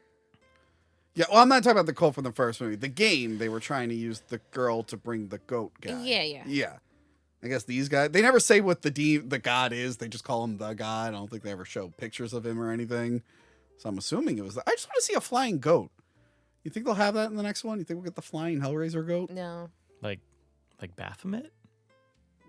Yeah, well, I'm not talking about the cult from the first movie. The game, they were trying to use the girl to bring the goat guy. Yeah. Yeah. I guess these guys, they never say what the god is. They just call him the god. I don't think they ever show pictures of him or anything. So I'm assuming it was I just want to see a flying goat. You think they'll have that in the next one? You think we'll get the flying Hellraiser goat? No. Like Baphomet?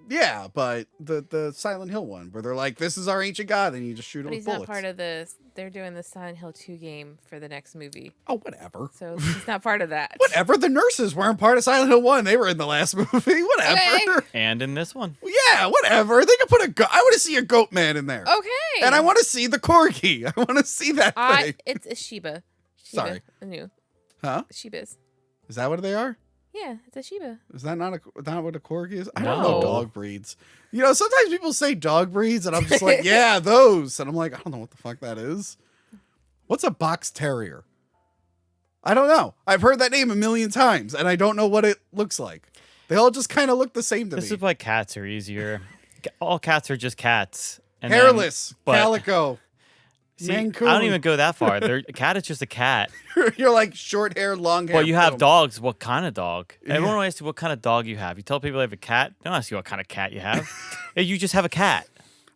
Yeah, but the Silent Hill one, where they're like, this is our ancient god, and you just shoot him But with he's bullets. not part of this. They're doing the Silent Hill 2 game for the next movie. Oh, whatever. So he's not part of that. Whatever. The nurses weren't part of Silent Hill 1. They were in the last movie. Whatever. Okay. And in this one. Yeah, whatever. They could put a goat. I want to see a goat man in there. Okay. And I want to see the corgi. I want to see that thing. It's a Shiba. Sorry. I knew. Huh? Shibas. Is that what they are? Yeah, it's a Shiba. Is that not what a corgi is? I don't know No. dog breeds. You know, sometimes people say dog breeds, and I'm just like, yeah, those. And I'm like, I don't know what the fuck that is. What's a box terrier? I don't know. I've heard that name a million times, and I don't know what it looks like. They all just kind of look the same to This me. is why cats are easier. All cats are just cats. And Hairless, but- calico. See, I Mancoon. don't even go that far. A cat is just a cat. You're like short hair, long hair. Well, you have boom. dogs. What kind of dog? Everyone Yeah. will ask you what kind of dog you have. You tell people they have a cat. They don't ask you what kind of cat you have. Hey, you just have a cat.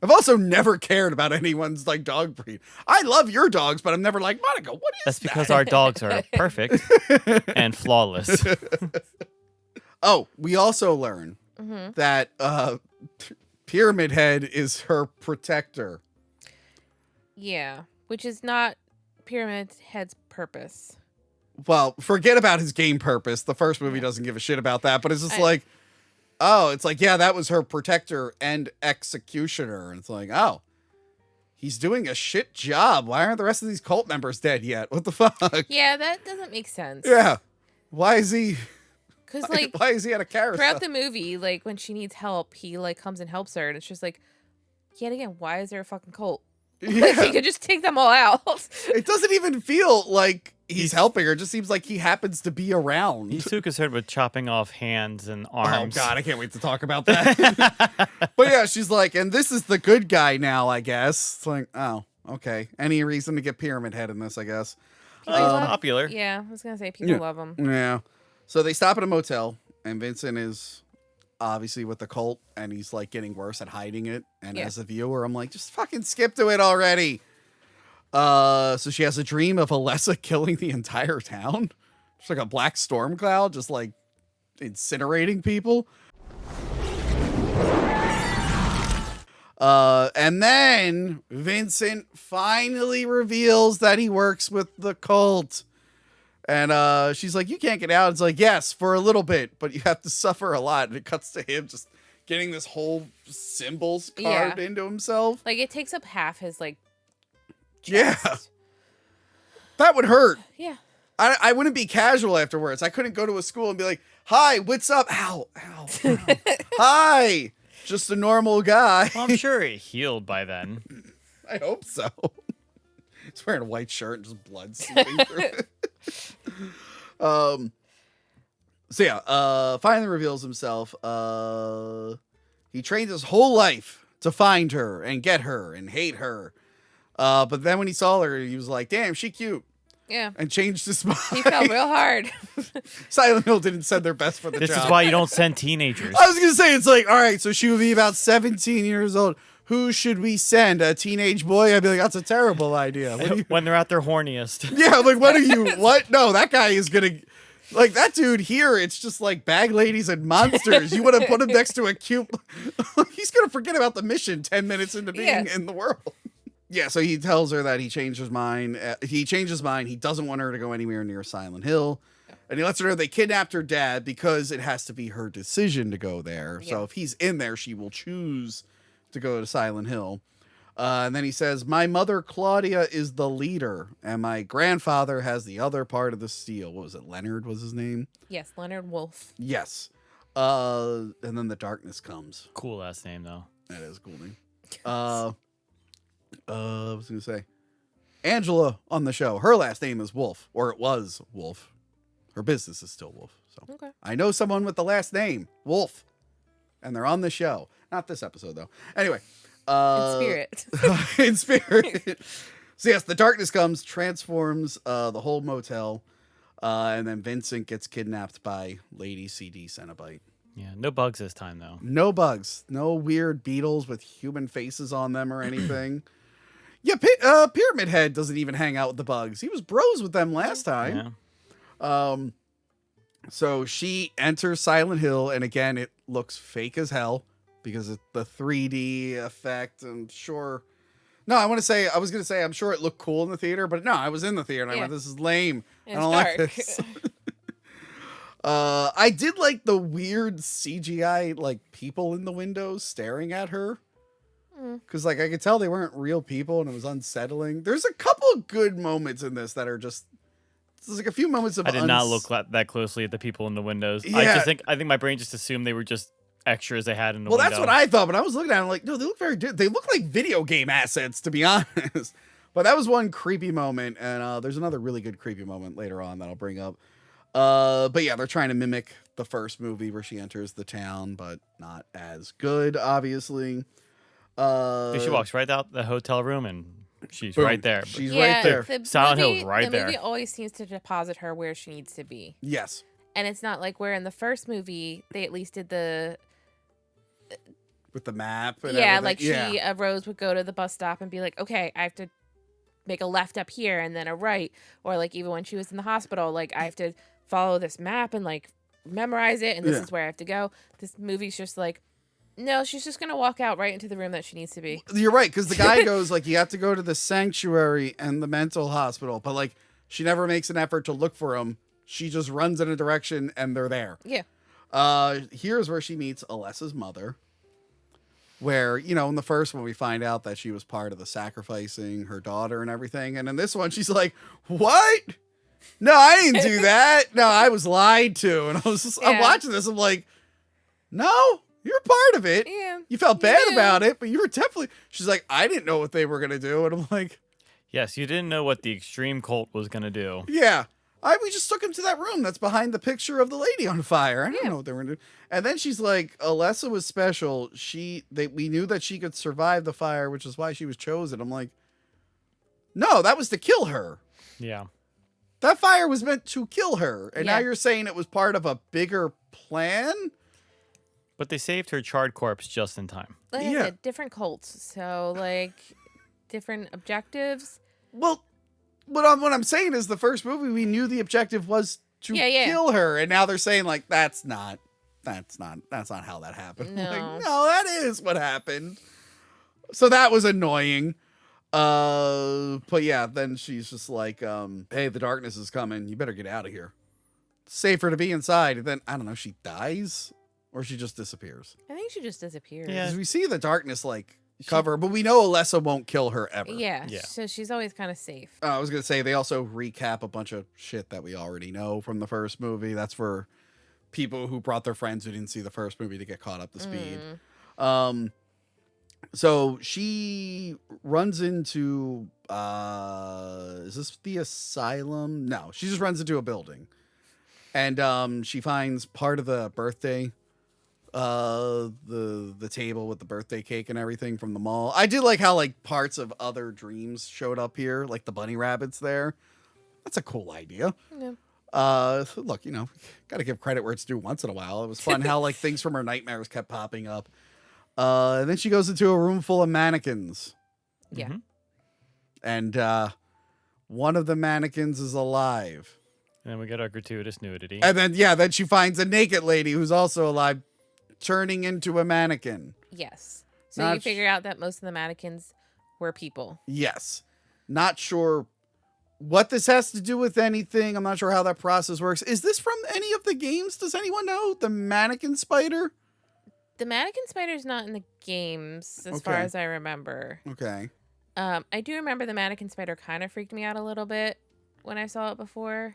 I've also never cared about anyone's like dog breed. I love your dogs, but I'm never like, Monica, what is That's that? because our dogs are perfect and flawless. Oh, we also learn that Pyramid Head is her protector. Yeah, which is not Pyramid Head's purpose. Well, forget about his game purpose. The first movie doesn't give a shit about that, but it's just like, oh, it's like, yeah, that was her protector and executioner. And it's like, oh, he's doing a shit job. Why aren't the rest of these cult members dead yet? What the fuck? Yeah, that doesn't make sense. Yeah. Why is he Because, like, why is he at a carousel? throughout the movie, like, when she needs help, he, like, comes and helps her. And it's just like, yet again, why is there a fucking cult? Like, he Yeah. could just take them all out. It doesn't even feel like he's helping her. It just seems like he happens to be around. He's too concerned with chopping off hands and Oh arms. God, I can't wait to talk about that. But yeah, she's like, and this is the good guy now, I guess. It's like, oh, okay. Any reason to get Pyramid Head in this, I guess. He's popular. Yeah, I was going to say, people love him. Yeah. So they stop at a motel, and Vincent is obviously with the cult, and he's like getting worse at hiding it. And Yeah. as a viewer, I'm like, just fucking skip to it already. So she has a dream of Alessa killing the entire town. It's like a black storm cloud, just like incinerating people. And then Vincent finally reveals that he works with the cult. And she's like, you can't get out. It's like, yes, for a little bit, but you have to suffer a lot. And it cuts to him just getting this whole symbols carved into himself. Like, it takes up half his, like, chest. Yeah. That would hurt. Yeah. I wouldn't be casual afterwards. I couldn't go to a school and be like, hi, what's up? Ow, ow, ow. Hi. Just a normal guy. Well, I'm sure it healed by then. I hope so. He's wearing a white shirt and just blood seeping through it. Finally reveals himself. He trained his whole life to find her and get her and hate her. But then when he saw her, he was like, damn, she cute. Yeah. And changed his mind. He fell real hard. Silent Hill didn't send their best for the This job. is why you don't send teenagers. I was going to say, it's like, all right, so she would be about 17 years old. Who should we send? A teenage boy? I'd be like, that's a terrible idea. What do you... When they're at their horniest. Yeah, like, what are you? What? No, that guy is going to... Like, that dude here, it's just like bag ladies and monsters. You would have put him next to a cute... He's going to forget about the mission 10 minutes into being in the world. Yeah, so he tells her that he changed his mind. He changed his mind. He doesn't want her to go anywhere near Silent Hill. And he lets her know they kidnapped her dad because it has to be her decision to go there. Yeah. So if he's in there, she will choose to go to Silent Hill. And then he says, my mother, Claudia, is the leader, and my grandfather has the other part of the steel. What was it? Leonard was his name? Yes, Leonard Wolf. Yes. And then the darkness comes. Cool last name, though. That is a cool name. What was I going to say? Angela on the show. Her last name is Wolf, or it was Wolf. Her business is still Wolf. So Okay. I know someone with the last name, Wolf, and they're on the show. Not this episode, though. Anyway. In spirit. In spirit. So yes, the darkness comes, transforms the whole motel, and then Vincent gets kidnapped by Lady CD Cenobite. Yeah, no bugs this time, though. No bugs. No weird beetles with human faces on them or anything. Yeah, Pyramid Head doesn't even hang out with the bugs. He was bros with them last time. Yeah. So she enters Silent Hill, and again, it looks fake as hell because of the 3D effect. And sure, no, I was going to say, I'm sure it looked cool in the theater, but no, I was in the theater and I went, this is lame. I don't like this. I did like the weird CGI, like people in the windows staring at her. Because like I could tell they weren't real people and it was unsettling. There's a couple of good moments in this that are just, there's like a few moments of I did not look that closely at the people in the windows. Yeah. I think my brain just assumed they were just extras they had in the window. Well, that's what I thought, but I was looking at them like, no, they look very good. They look like video game assets, to be honest. But that was one creepy moment, and there's another really good creepy moment later on that I'll bring up. But yeah, they're trying to mimic the first movie where she enters the town, but not as good, obviously. She walks right out the hotel room and she's Boom. right there. She's right there. Silent Hill's right there. The movie always seems to deposit her where she needs to be. Yes. And it's not like where in the first movie they at least did the with the map and everything. Rose would go to the bus stop and be like, okay, I have to make a left up here and then a right. Or like even when she was in the hospital, like I have to follow this map and like memorize it and this is where I have to go. This movie's just like, no, she's just going to walk out right into the room that she needs to be. You're right, because the guy goes like, you have to go to the sanctuary and the mental hospital. But like, she never makes an effort to look for him. She just runs in a direction and they're there. Yeah. Here's where she meets Alessa's mother. Where, you know, in the first one, we find out that she was part of the sacrificing her daughter and everything. And in this one, she's like, what? No, I didn't do that. No, I was lied to. And I'm watching this. I'm like, no, you're part of it. Yeah. You felt bad about it, but you were definitely, she's like, I didn't know what they were going to do. And I'm like, yes, you didn't know what the extreme cult was going to do. yeah. We just took him to that room that's behind the picture of the lady on fire. I don't know what they were going to do. And then she's like, Alessa was special. We knew that she could survive the fire, which is why she was chosen. I'm like, no, that was to kill her. Yeah. That fire was meant to kill her. And now Yeah. you're saying it was part of a bigger plan? But they saved her charred corpse just in time. Like I said, different cults. So like different objectives. Well, what I'm saying is the first movie, we knew the objective was to kill her. And now they're saying like, that's not how that happened. No. Like, no, that is what happened. So that was annoying. But yeah, then she's just like, hey, the darkness is coming. You better get out of here. It's safer to be inside. And then, I don't know, she dies or she just disappears. I think she just disappears. Yeah. Because we see the darkness like cover, but we know Alessa won't kill her ever. Yeah. Yeah. So she's always kind of safe. I was going to say, they also recap a bunch of shit that we already know from the first movie. That's for people who brought their friends who didn't see the first movie to get caught up to speed. So she runs into, is this the asylum? No, she just runs into a building. And she finds part of the birthday, the table with the birthday cake and everything from the mall. I did like how like parts of other dreams showed up here, like the bunny rabbits there. That's a cool idea. Yeah. Look, you know, got to give credit where it's due once in a while. It was fun how like things from her nightmares kept popping up. And then she goes into a room full of mannequins. Yeah. And one of the mannequins is alive. And then we get our gratuitous nudity. And then, then she finds a naked lady who's also alive, turning into a mannequin. Yes. So Not you figure out that most of the mannequins were people. Yes. Not sure what this has to do with anything. I'm not sure how that process works. Is this from any of the games? Does anyone know? The mannequin spider? The mannequin spider's not in the games, as far Okay. as I remember. Okay. I do remember the mannequin spider kind of freaked me out a little bit when I saw it before.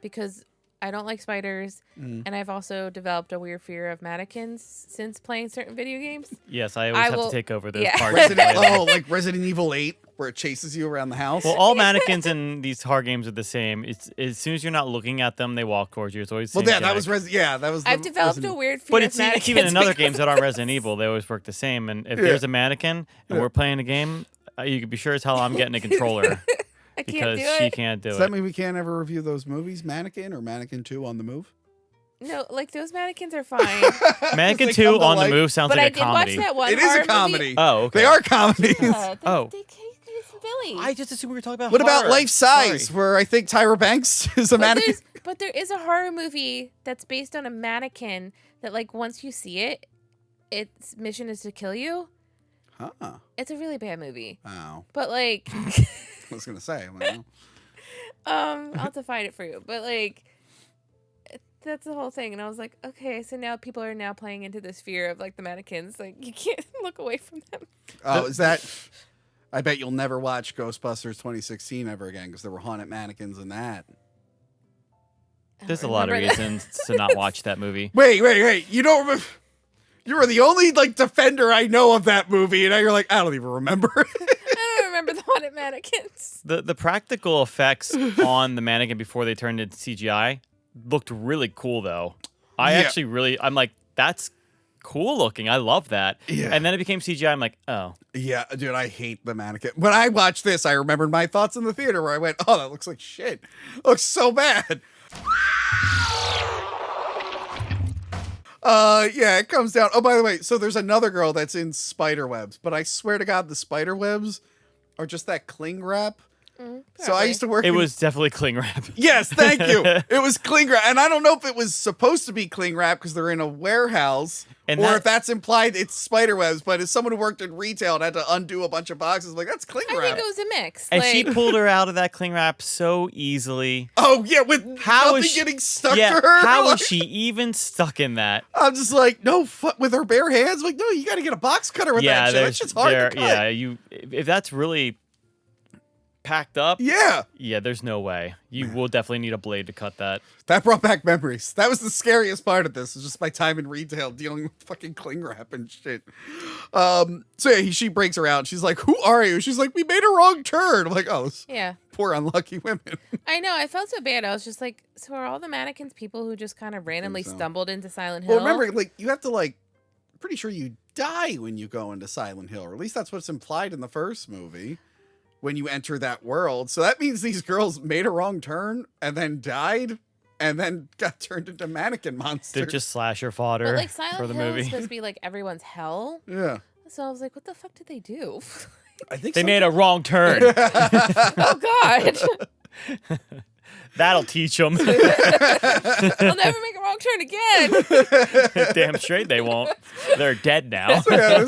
Because I don't like spiders, and I've also developed a weird fear of mannequins since playing certain video games. Yes, I always have to take over those parts. Like Resident Evil 8, where it chases you around the house. Well, all mannequins in these horror games are the same. It's as soon as you're not looking at them, they walk towards you. It's always the same that gag. was that was. I've developed a weird fear But of it's mannequins. even in other because games that aren't Resident Evil. They always work the same. And if there's a mannequin and we're playing a game, you can be sure as hell I'm getting a controller I can't because do she it. can't do Does it. that mean we can't ever review those movies, Mannequin or Mannequin 2 on the move? No, like those mannequins are fine. Mannequin They 2 come to on the life. move sounds But I like a did watch comedy. that one It is a horror comedy. movie. Oh, okay. They are comedies. Yeah, Oh. they Billy. I just assumed we were talking about What about horror. Life Size, Sorry. where I think Tyra Banks is a mannequin? But there is a horror movie that's based on a mannequin that, like, once you see it, its mission is to kill you. Huh. It's a really bad movie. Oh. But, like, I was going to say. Well, I'll have to find it for you. But, like, that's the whole thing. And I was like, okay, so now people are now playing into this fear of, like, the mannequins. Like, you can't look away from them. oh, is that... I bet you'll never watch Ghostbusters 2016 ever again because there were haunted mannequins in that. There's a lot of Remember that? reasons to not watch that movie. Wait. You don't remember... You were the only, like, defender I know of that movie, and now you're like, I don't even remember. I don't remember the haunted mannequins. The practical effects on the mannequin before they turned into CGI looked really cool, though. I'm like, that's cool looking. I love that. Yeah. And then it became CGI. I'm like, oh. Yeah, dude, I hate the mannequin. When I watched this, I remembered my thoughts in the theater where I went, oh, that looks like shit. It looks so bad. Yeah, it comes down. Oh, by the way, so there's another girl that's in spider webs, but I swear to God, the spider webs are just that cling wrap. So I used to work It was definitely cling wrap. Yes, thank you. It was cling wrap. And I don't know if it was supposed to be cling wrap because they're in a warehouse And or if that's implied it's spider webs. But as someone who worked in retail and had to undo a bunch of boxes, like, that's cling I wrap. think it was a mix. And like, she pulled her out of that cling wrap so easily. Oh, yeah, with How nothing is she, getting stuck yeah, to her. How Like, was she even stuck in that? I'm just like, no, with her bare hands. Like, no, you got to get a box cutter with that shit. That shit's hard to cut. Yeah, if that's really packed up, Yeah. yeah, there's no way. You will definitely need a blade to cut that. That brought back memories. That was the scariest part of this. Was just my time in retail dealing with fucking cling wrap and shit. So yeah, she breaks her out. She's like, "Who are you?" She's like, "We made a wrong turn." I'm like, "Oh, those yeah. poor unlucky women." I know. I felt so bad. I was just like, so are all the mannequins people who just kind of randomly so. stumbled into Silent Hill? Well, remember, like, you have to pretty sure you die when you go into Silent Hill, or at least that's what's implied in the first movie. When you enter that world. So that means these girls made a wrong turn and then died and then got turned into mannequin monsters. They're just slasher fodder But like for Silent the Hill is movie. supposed to be like everyone's hell. Yeah. So I was like, what the fuck did they do? I think They made a wrong turn. Oh God. That'll teach them. I'll never make a wrong turn again. Damn straight they won't. They're dead now. Yeah,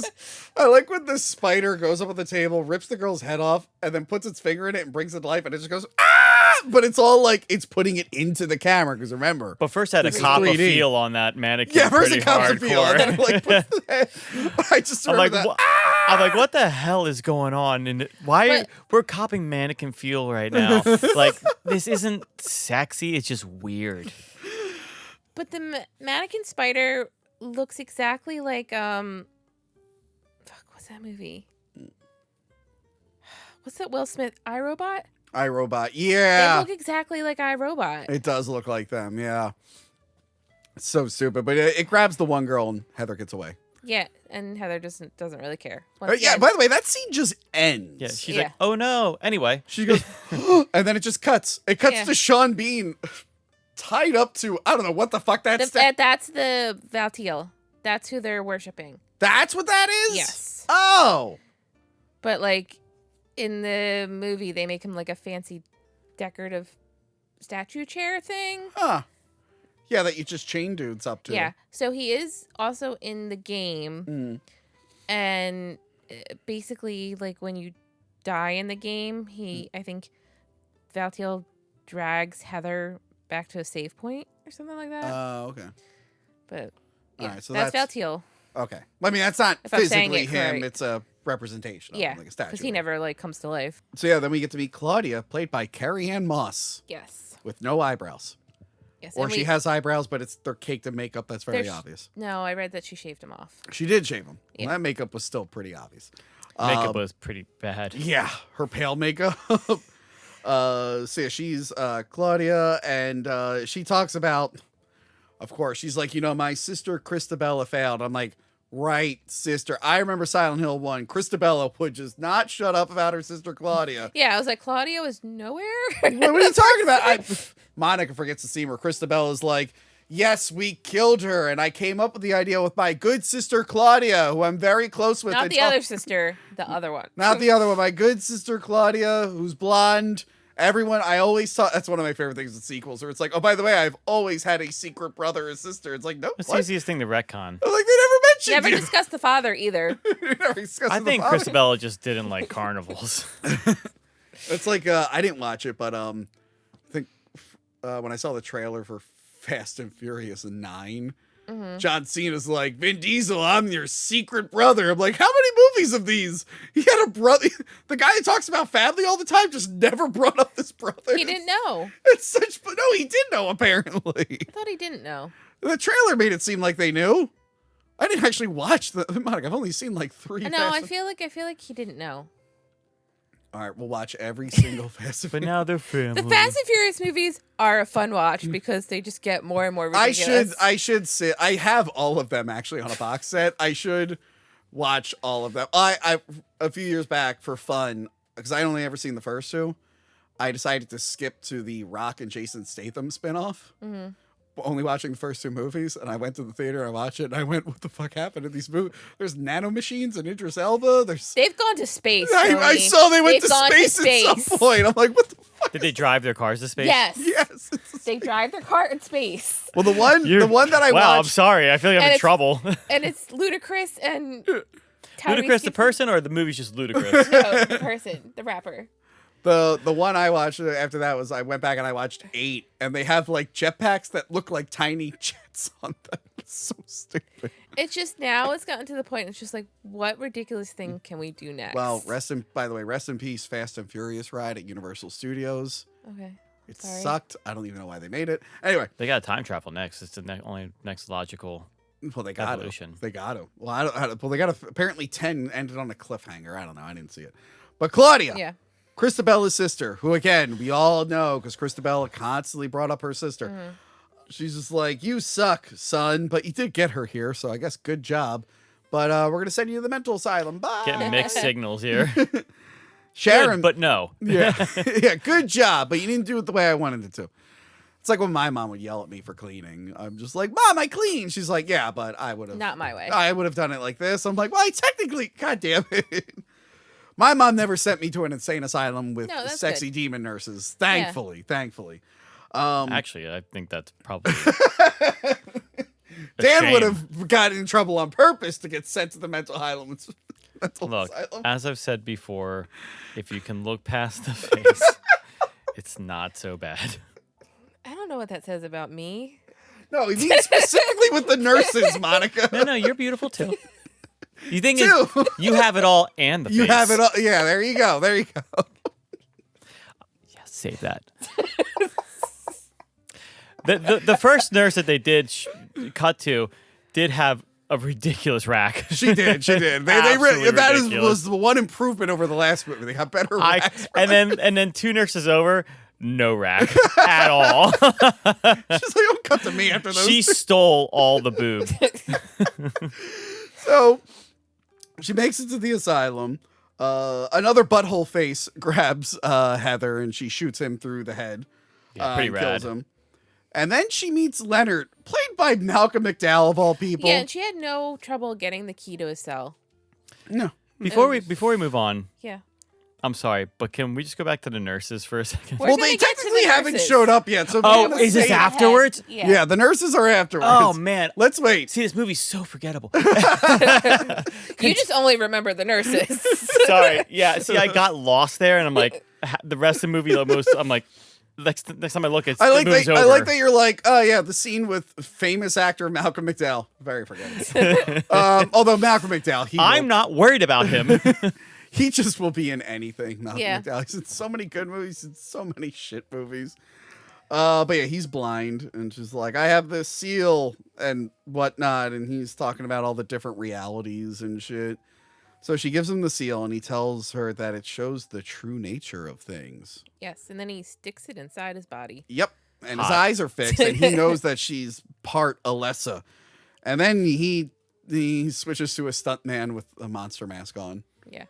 I like when this spider goes up on the table, rips the girl's head off, and then puts its finger in it and brings it to life, and it just goes, ah! But it's all like it's putting it into the camera, because remember. But first I had to This is cop a 3D. feel on that mannequin. Yeah, first pretty it comes to feel, and then it like puts the head. I just I'm remember like, that. I'm like, what the hell is going on? And why we're copying mannequin feel right now? Like, this isn't sexy. It's just weird. But the mannequin spider looks exactly like what's that movie? What's that Will Smith iRobot? iRobot, They yeah. look exactly like iRobot. It does look like them, yeah. It's so stupid, but it grabs the one girl and Heather gets away. Yeah, and Heather doesn't really care. Yeah, by the way, that scene just ends. Yeah, she's Yeah. like, oh no. Anyway, She goes, and then it just cuts. It cuts Yeah. to Sean Bean tied up to, I don't know what the fuck that's. That's the Valtiel. That's who they're worshiping. That's what that is? Yes. Oh. But like in the movie, they make him like a fancy decorative statue chair thing. Huh. Yeah, that you just chain dudes up to. Yeah. So he is also in the game. Mm. And basically, like when you die in the game, I think Valtiel drags Heather back to a save point or something like that. Oh, okay. But yeah, Alright, so that's that's- Valtiel. Okay. I mean, that's not If I'm saying physically it him. correct. It's a representation of Yeah, him, like a statue. because he never like comes to life. So yeah, then we get to meet Claudia, played by Carrie Ann Moss, Yes. with no eyebrows. Yes. Or and she has eyebrows, but they're caked in makeup. That's very There's- obvious. No, I read that she shaved him off. She did shave them. Yeah. That makeup was still pretty obvious. makeup was pretty bad. Yeah, her pale makeup. So yeah, she's Claudia, and she talks about, of course, she's like, my sister Christabella failed. I'm like, right, sister. I remember Silent Hill 1. Christabella would just not shut up about her sister Claudia. Yeah, I was like, Claudia was nowhere. What are you talking about? Monica forgets the scene where Christabella's like, yes, we killed her, and I came up with the idea with my good sister Claudia, who I'm very close with. Not and the other sister, the other one. Not the other one. My good sister Claudia, who's blonde. Everyone, I always thought that's one of my favorite things in sequels, where it's like, oh, by the way, I've always had a secret brother or sister. It's like, no, It's what? the easiest thing to retcon. Like, they never mentioned Never you. discussed the father either. Never discussed I the think father. Christabella just didn't like carnivals. It's like, I didn't watch it, but I think when I saw the trailer for Fast and Furious 9, John Cena's like, Vin Diesel, I'm your secret brother. I'm like, how many movies of these? He had a brother. The guy who talks about family all the time just never brought up this brother. He didn't know. It's such, no, he did know, apparently. I thought he didn't know. The trailer made it seem like they knew. I didn't actually watch Monica, I've only seen like 3. No, Fast I and- feel like he didn't know. All right, we'll watch every single Fast and But Furious. now they're family. The Fast and Furious movies are a fun watch because they just get more and more ridiculous. I should sit. I have all of them actually on a box set. I should watch all of them. I a few years back for fun, because I only ever seen the first 2. I decided to skip to the Rock and Jason Statham spinoff. Only watching the first 2 movies, and I went to the theater. I watched it, and I went, "What the fuck happened in these movies? There's nanomachines and Idris Elba. There's." They've gone to space. I Tony. saw they went They've to gone space, at some point. I'm like, what the fuck? Did they drive their cars to space? Yes. Yes. They drive their car in space. Well, the one that I Wow, I'm watched. sorry. I feel like I'm And in it's- trouble. And it's ludicrous and Ludacris the person, or the movie's just ludicrous? No, the person, the rapper. The one I watched after that was I went back and I watched 8, and they have like jetpacks that look like tiny jets on them. It's so stupid. It's just now it's gotten to the point. It's just like, what ridiculous thing can we do next? Well, rest in peace, Fast and Furious ride at Universal Studios. Okay. It Sorry. sucked. I don't even know why they made it. Anyway, They got to time travel next. It's the only next logical. well they got Evolution. to. They got to. Well, well they got to. Apparently, 10 ended on a cliffhanger. I don't know. I didn't see it. But Claudia. Yeah. Christabella's sister, who again we all know because Christabella constantly brought up her sister. She's just like, you suck, son, but you did get her here, so I guess good job. But we're gonna send you to the mental asylum. Bye. Getting mixed signals here. Sharon, Good, but no. yeah, yeah, good job, but you didn't do it the way I wanted it to. It's like when my mom would yell at me for cleaning. I'm just like, Mom, I clean. She's like, yeah, but I would have Not my way. I would have done it like this. I'm like, well, I technically, God damn it. My mom never sent me to an insane asylum with No, that's sexy good. demon nurses. Thankfully. Actually, I think that's probably. Dan shame. would have gotten in trouble on purpose to get sent to the mental asylum. mental Look, asylum. as I've said before, if you can look past the face, it's not so bad. I don't know what that says about me. No, he means specifically with the nurses, Monica. No, you're beautiful too. You think Too. you have it all and the You face. have it all. Yeah, there you go. There you go. Yeah, save that. The first nurse that they did cut to did have a ridiculous rack. She did. They really, Absolutely that ridiculous. was the one improvement over the last movie. They got better racks. and then 2 nurses over, no rack at all. She's like, don't cut to me after those. She stole all the boob. So she makes it to the asylum. Another butthole face grabs Heather and she shoots him through the head. Yeah, pretty and rad. kills him. And then she meets Leonard, played by Malcolm McDowell of all people. Yeah, and she had no trouble getting the key to his cell. No. Before we move on, Yeah. I'm sorry, but can we just go back to the nurses for a second? We're Well, gonna they get to technically the haven't nurses. showed up yet. So if you Oh, wanna is this say- afterwards? Yeah. Yeah, the nurses are afterwards. Oh man, Let's wait. see, this movie's so forgettable. You just only remember the nurses. Sorry, yeah. See, I got lost there, and I'm like, the rest of the movie, I'm like, next time I look, it's I like the movie's that. over. I like that you're like, oh yeah, the scene with famous actor Malcolm McDowell. Very forgettable. Although Malcolm McDowell, I'm not worried about him. he just will be in anything. Malcolm Yeah. McDowell. He's in so many good movies and so many shit movies. But yeah, he's blind and just like, I have this seal and whatnot, and he's talking about all the different realities and shit. So she gives him the seal, and he tells her that it shows the true nature of things. Yes, and then he sticks it inside his body. Yep. And his Hot. eyes are fixed, and he knows that she's part Alessa. And then he switches to a stuntman with a monster mask on. Yeah.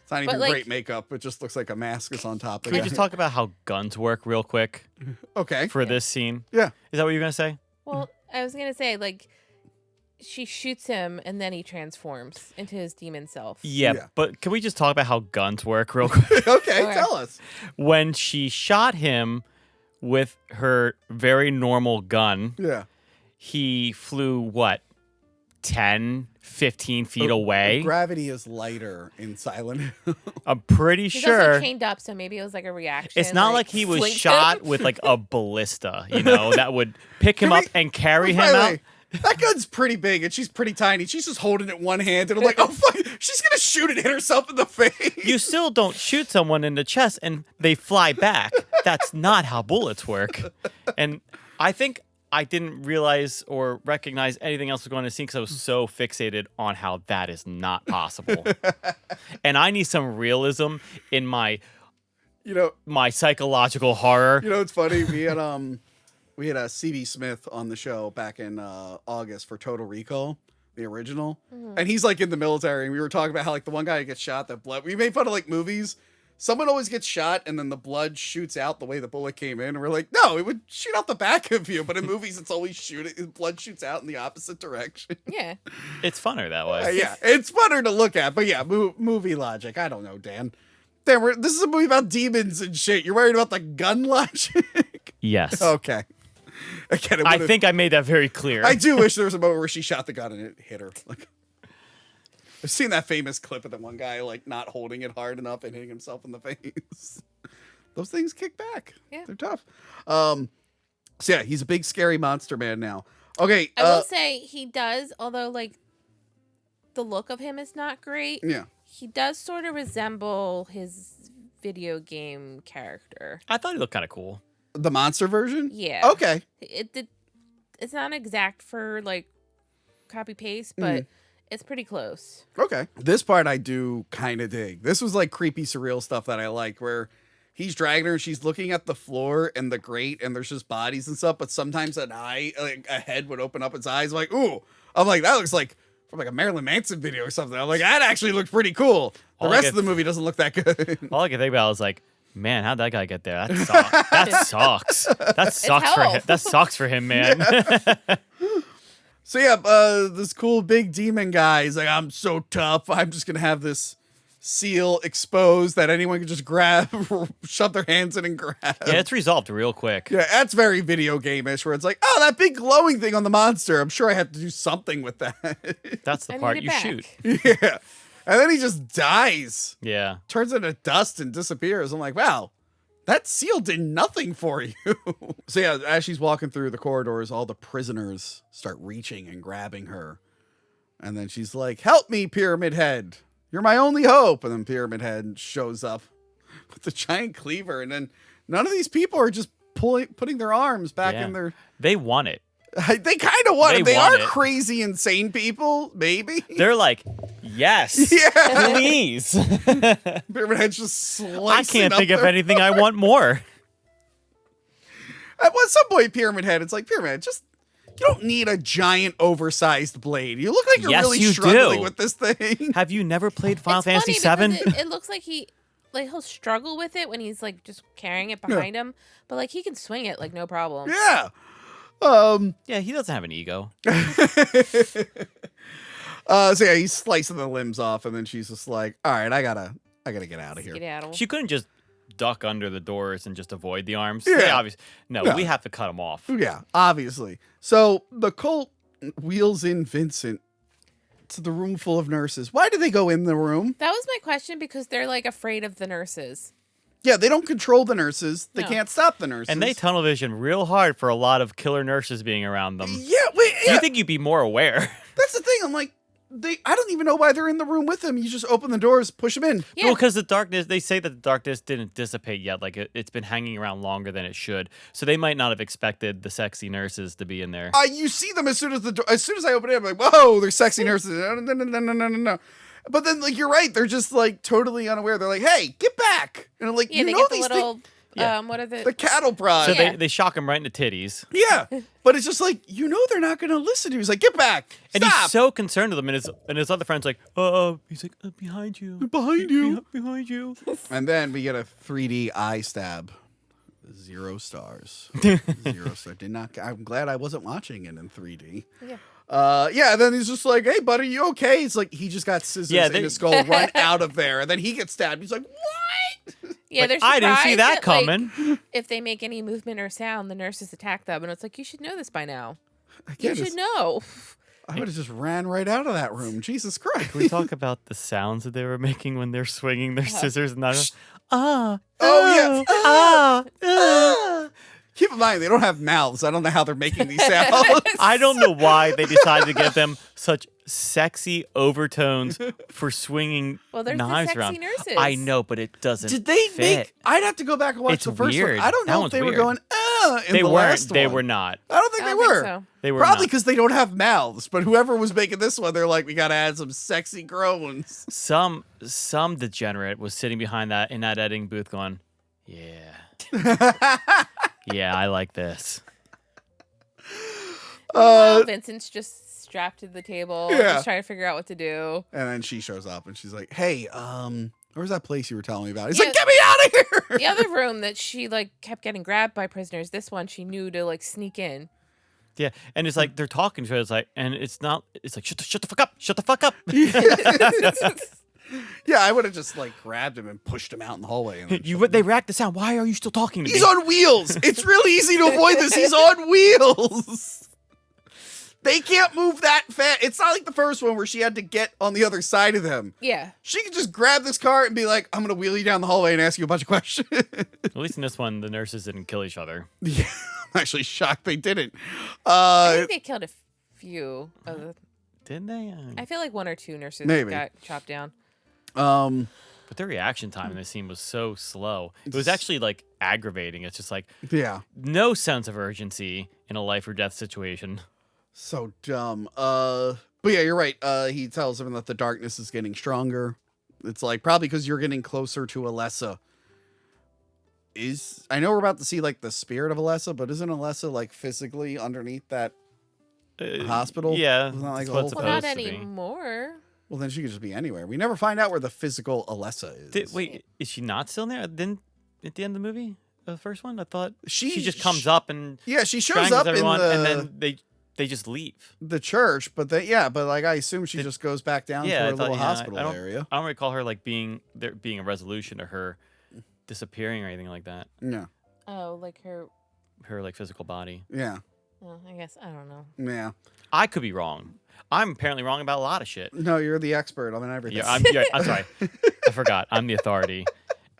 It's not even But, like- great makeup. It just looks like a mask is on top Can of we it. just talk about how guns work real quick Okay. for this scene? Yeah. Is that what you're gonna say? Well, I was going to say, like, she shoots him and then he transforms into his demon self. Yeah, Yeah. but can we just talk about how guns work real quick? Okay, Okay. tell us. When she shot him with her very normal gun, Yeah. he flew what, 10, 15 feet away? Gravity is lighter in Silent Hill. I'm pretty He's sure. also chained up, so maybe it was like a reaction. It's not like he was flinked shot him. with like a ballista, that would pick him Can up we- and carry him By the out. way, that gun's pretty big, and she's pretty tiny. She's just holding it one hand, and I'm like, oh, fuck. She's going to shoot and hit herself in the face. You still don't shoot someone in the chest and they fly back. That's not how bullets work. And I think I didn't realize or recognize anything else was going on in the scene because I was so fixated on how that is not possible. And I need some realism in my psychological horror. It's funny. We had CB Smith on the show back in August for Total Recall, the original, and he's like in the military, and we were talking about how like the one guy gets shot, that blood. We made fun of like movies. Someone always gets shot, and then the blood shoots out the way the bullet came in, and we're like, no, it would shoot out the back of you. But in movies, it's always blood shoots out in the opposite direction. Yeah. It's funner that way. Yeah, it's funner to look at, but yeah, movie logic. I don't know, Dan. Damn, this is a movie about demons and shit. You're worried about the gun logic? Yes. Okay. Again, I think I made that very clear. I do wish there was a moment where she shot the gun and it hit her. Like, I've seen that famous clip of the one guy like not holding it hard enough and hitting himself in the face. Those things kick back. Yeah. They're tough. So yeah, he's a big scary monster man now. Okay. I will say he does, although like the look of him is not great. Yeah. He does sort of resemble his video game character. I thought he looked kind of cool. The monster version? Yeah. Okay. It's not exact for like copy paste, but it's pretty close. Okay. This part I do kind of dig. This was like creepy, surreal stuff that I like, where he's dragging her and she's looking at the floor and the grate and there's just bodies and stuff, but sometimes an eye, like a head would open up its eyes. Like, ooh. I'm like, that looks like from like a Marilyn Manson video or something. I'm like, that actually looked pretty cool. The All I rest get- of the movie doesn't look that good. All I could think about was like, man, how'd that guy get there? That sucks. That sucks. That sucks for him. hell. That sucks for him, man. So yeah, this cool big demon guy is like, I'm so tough. I'm just gonna have this seal exposed that anyone can just grab, shove their hands in and grab. Yeah, it's resolved real quick. Yeah, that's very video game-ish, where it's like, oh, that big glowing thing on the monster. I'm sure I have to do something with that. That's the I part need it you back. shoot. Yeah. And then he just dies. Yeah. Turns into dust and disappears. I'm like, wow, that seal did nothing for you. So yeah, as she's walking through the corridors, all the prisoners start reaching and grabbing her. And then she's like, help me, Pyramid Head. You're my only hope. And then Pyramid Head shows up with the giant cleaver. And then none of these people are just putting their arms back in their... They want it. They kind of want it. They want are it. Crazy, insane people, maybe. They're like, yes, Yeah. please. Pyramid Head's just slicing I can't up think of their- anything I want more. At some point, Pyramid Head, it's like, Pyramid Head, just... You don't need a giant, oversized blade. You look like you're Yes, really you struggling do. with this thing. Have you never played Final It's Fantasy funny VII? because it looks like he'll struggle with it when he's like just carrying it behind him, but like he can swing it like no problem. Yeah. Yeah, he doesn't have an ego. So yeah, he's slicing the limbs off, and then she's just like, "All right, I gotta get out of here." Skedaddle. She couldn't just duck under the doors and just avoid the arms. Yeah. Obviously. No, No. we have to cut them off. Yeah, obviously. So the cult wheels in Vincent to the room full of nurses. Why do they go in the room? That was my question because they're like afraid of the nurses. Yeah, they don't control the nurses. They No. can't stop the nurses. And they tunnel vision real hard for a lot of killer nurses being around them. Yeah, wait. Yeah, You think you'd be more aware? that's the thing. I'm like, I don't even know why they're in the room with him. You just open the doors, push them in. Yeah. Well, because the darkness, they say that the darkness didn't dissipate yet. Like it's been hanging around longer than it should. So they might not have expected the sexy nurses to be in there. You see them as soon as I open it. I'm like, whoa, they're sexy nurses. No. But then, like, you're right. They're just like totally unaware. They're like, hey, get back. And I'm like, Yeah, you they know get the these little things. what are The cattle prod. So Yeah. they shock him right in the titties. Yeah, but it's just like, you know, they're not going to listen to you. He's like, get back. And Stop. he's so concerned with them. And his other friend's like, he's like, behind you. Behind you. Behind you. And then we get a 3D eye stab. 0 stars. 0 stars. I'm glad I wasn't watching it in 3D. Yeah. Yeah, and then he's just like, hey, buddy, you okay? It's like he just got scissors Yeah, in his skull, run out of there. And then he gets stabbed. He's like, what? Yeah, Like, they're I didn't see surprised that like, coming. if they make any movement or sound, the nurses attack them, and it's like you should know this by now. Again, You should know. I would have just ran right out of that room. Jesus Christ. Can we talk about the sounds that they were making when they're swinging their scissors and that? Oh, yeah. Keep in mind, they don't have mouths. I don't know how they're making these sounds. I don't know why they decided to give them such sexy overtones for swinging Well, they're the knives sexy around. nurses. I know, but it doesn't. Did they fit. make? I'd have to go back and watch It's the first weird. one. I don't That know if one's they were weird. going, in They the weren't. last They one. were not. I don't think I they don't think were. so. They were Probably not. because they don't have mouths. But whoever was making this one, they're like, we got to add some sexy groans. Some degenerate was sitting behind that in that editing booth going, yeah, yeah, I like this. Meanwhile, Vincent's just strapped to the table, Yeah. just trying to figure out what to do. And then she shows up and she's like, hey, where's that place you were telling me about? He's Yeah. like, get me out of here. The other room that she like kept getting grabbed by prisoners. This one she knew to like sneak in. Yeah, and it's like they're talking to her. It's like, and it's not. It's like shut the fuck up, shut the fuck up. Yeah, I would have just like grabbed him and pushed him out in the hallway. And They react the sound. Why are you still talking to He's me? on wheels. It's really easy to avoid this. He's on wheels. They can't move that fast. It's not like the first one where she had to get on the other side of them. Yeah. She could just grab this cart and be like, I'm going to wheel you down the hallway and ask you a bunch of questions. At least in this one, the nurses didn't kill each other. Yeah, I'm actually shocked they didn't. I think they killed a few of the, Didn't they? I feel like 1 or 2 nurses Maybe. got chopped down. But their reaction time in this scene was so slow. It was actually like aggravating. It's just like yeah. no sense of urgency in a life or death situation. So dumb. But yeah, you're right. He tells him that the darkness is getting stronger. It's like probably because you're getting closer to Alessa. I know we're about to see like the spirit of Alessa, but isn't Alessa like physically underneath that hospital? Yeah, Isn't that, like, that's a what whole it's Well, supposed not to be. anymore. Well, then she could just be anywhere. We never find out where the physical Alessa is. Wait, is she not still in there? Then at the end of the movie, the first one, I thought She- just comes up and Yeah, she shows strangles up in everyone, the and then they just leave. the church, but but like I assume she just goes back down to Yeah, her I thought, little yeah, hospital I don't, area. I don't recall her like being a resolution to her disappearing or anything like that. Yeah, Oh, like her. Her like physical body. yeah, Oh, I guess I don't know. yeah. I could be wrong. I'm apparently wrong about a lot of shit. No, you're the expert on everything. I'm sorry. I forgot. I'm the authority.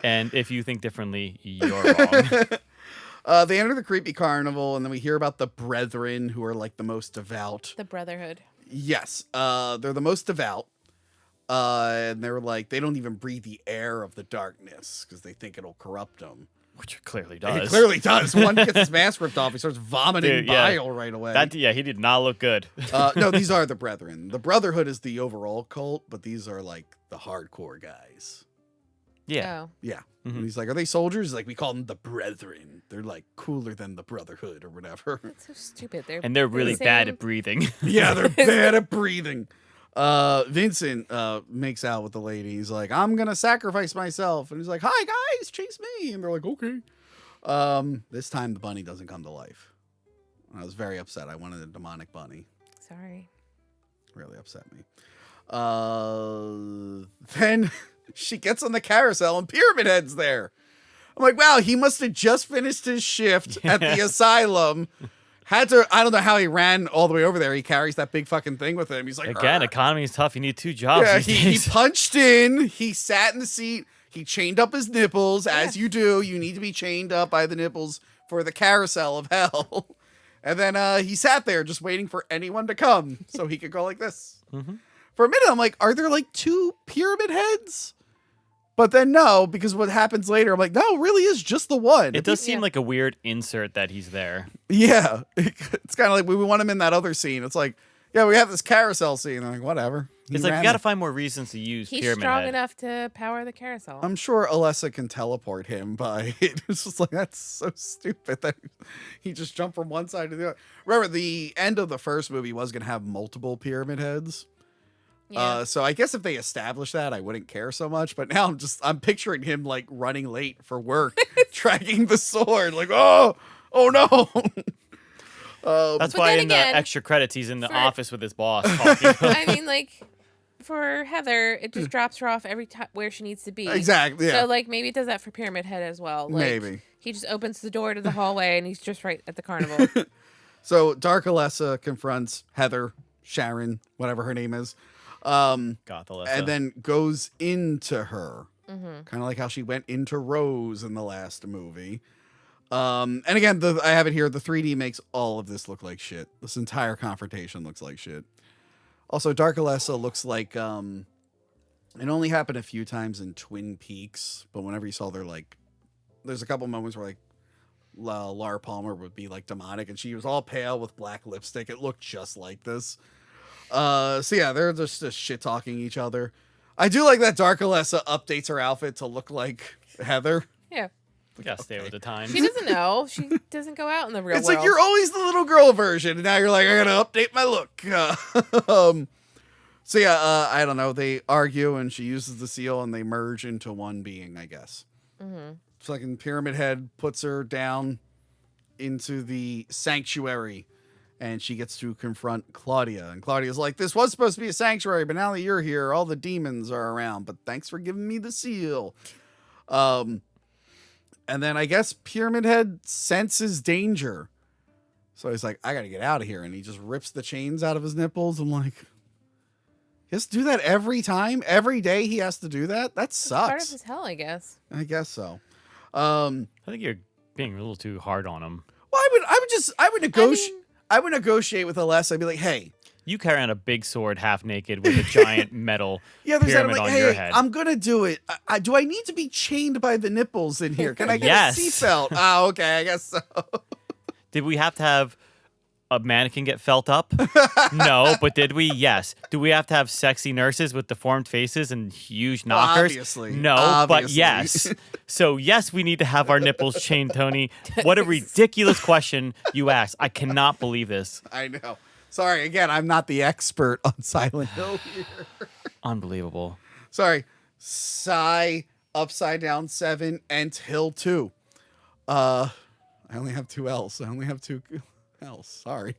And if you think differently, you're wrong. They enter the creepy carnival, and then we hear about the brethren, who are like the most devout. The Brotherhood. Yes, they're the most devout. And they're like, they don't even breathe the air of the darkness because they think it'll corrupt them. Which it clearly And does. it clearly does. One gets his mask ripped off, he starts vomiting Dude, yeah. bile right away. He did not look good. No, these are the brethren. The Brotherhood is the overall cult, but these are like the hardcore guys. Yeah. Oh. Yeah. Mhm. And he's like, are they soldiers? He's like, we call them the brethren. They're like cooler than the Brotherhood or whatever. That's so stupid. And they're really the bad same- at breathing. Yeah, they're bad at breathing. Vincent makes out with the lady. He's like, I'm gonna sacrifice myself. And he's like, hi guys, chase me. And they're like, okay. This time the bunny doesn't come to life. I was very upset. I wanted a demonic bunny. Sorry. Really upset me. Then she gets on the carousel and Pyramid Head's there. I'm like, wow, he must have just finished his shift at the asylum. Had to, I don't know how he ran all the way over there. He carries that big fucking thing with him. He's like, Again, "Arr." economy is tough. You need 2 jobs. Yeah, these he days. punched in. He sat in the seat. He chained up his nipples, as you do. You need to be chained up by the nipples for the carousel of hell. And then he sat there just waiting for anyone to come so he could go like this. Mhm. For a minute, I'm like, are there like 2 Pyramid Heads? But then no, because what happens later, I'm like, no, it really is just the one. It does seem Yeah. like a weird insert that he's there. Yeah. It's kind of like we want him in that other scene. It's like, yeah, we have this carousel scene. I'm like, whatever. He It's like, ran we got to it. find more reasons to use He's Pyramid strong Head. enough to power the carousel. I'm sure Alessa can teleport him by it. It's just like, that's so stupid that he just jumped from one side to the other. Remember, the end of the first movie was going to have multiple Pyramid Heads. yeah. So I guess if they established that, I wouldn't care so much. But now I'm picturing him like running late for work, dragging the sword, like, oh no. That's But why then in again, the extra credits, he's in the for- office with his boss talking. I mean, like, for Heather, it just drops her off every time where she needs to be. Exactly. Yeah. So, like, maybe it does that for Pyramid Head as well. Like, Maybe. He just opens the door to the hallway and he's just right at the carnival. So Dark Alessa confronts Heather, Sharon, whatever her name is, Goth Alessa. and then goes into her. Mm-hmm. Kind of like how she went into Rose in the last movie. And again, I have it here. The 3D makes all of this look like shit. This entire confrontation looks like shit. Also, Dark Alessa looks like it only happened a few times in Twin Peaks, but whenever you saw there's a couple moments where like Laura Palmer would be like demonic, and she was all pale with black lipstick. It looked just like this. So yeah, they're just shit talking each other. I do like that Dark Alessa updates her outfit to look like Heather. Yeah. We gotta stay with the times. She doesn't know. She doesn't go out in the real It's world. like you're always the little girl version, and now you're like, I gotta update my look. So yeah, I don't know. They argue, and she uses the seal, and they merge into one being, I guess. Mm-hmm. Fucking Pyramid Head puts her down into the sanctuary, and she gets to confront Claudia. And Claudia's like, this was supposed to be a sanctuary, but now that you're here, all the demons are around. But thanks for giving me the seal. And then I guess Pyramid Head senses danger. So he's like, I gotta get out of here. And he just rips the chains out of his nipples. I'm like, he has to do that every time? Every day he has to do that? That Part of sucks. his hell, I guess. I guess so. I think you're being a little too hard on him. Well, I would negotiate with Alessa. I'd be like, hey, You carry on a big sword half naked with a giant metal yeah, there's that. I'm pyramid like, on your hey, head. I'm gonna do it. Do I need to be chained by the nipples in here? Can I get Yes. a seatbelt? Oh, okay, I guess so. Did we have to have a mannequin get felt up? No, but did we? Yes. Do we have to have sexy nurses with deformed faces and huge knockers? Obviously. No, but Obviously. yes. So yes, we need to have our nipples chained, Tony. What a ridiculous question you asked. I cannot believe this. I know. Sorry, again, I'm not the expert on Silent Hill here. Unbelievable. Sorry. Psy, Upside Down 7, and Hill 2. I only have 2 L's. I only have 2 L's. Sorry.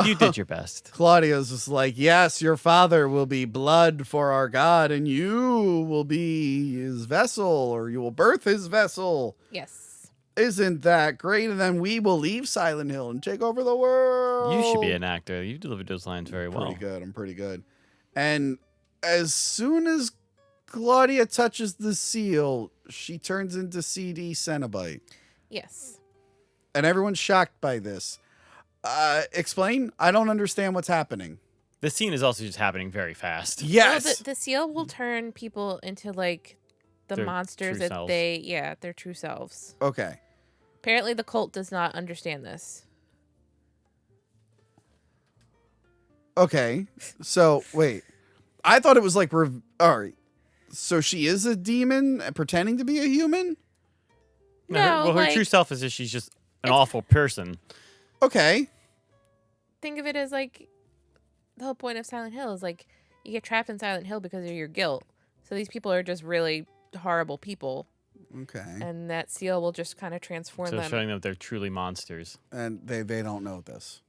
You did your best. Claudia's just like, yes, your father will be blood for our God, and you will be his vessel, or you will birth his vessel. Yes. isn't that great? And then we will leave Silent Hill and take over the world. You should be an actor. You delivered those lines very well. I'm pretty good. And as soon as Claudia touches the seal, she turns into CD Cenobite. Yes. And everyone's shocked by this. Explain? I don't understand what's happening. This scene is also just happening very fast. Yes. Well, the seal will turn people into like the Their monsters true that selves. their true selves. Okay. Apparently the cult does not understand this. Okay. So, wait. I thought it was like, all right. So she is a demon pretending to be a human? No, her like, true self is that she's just an awful person. Okay. think of it as like the whole point of Silent Hill is like you get trapped in Silent Hill because of your guilt. So these people are just really horrible people. Okay. And that seal will just kind of transform So them. showing them they're truly monsters. And they don't know this.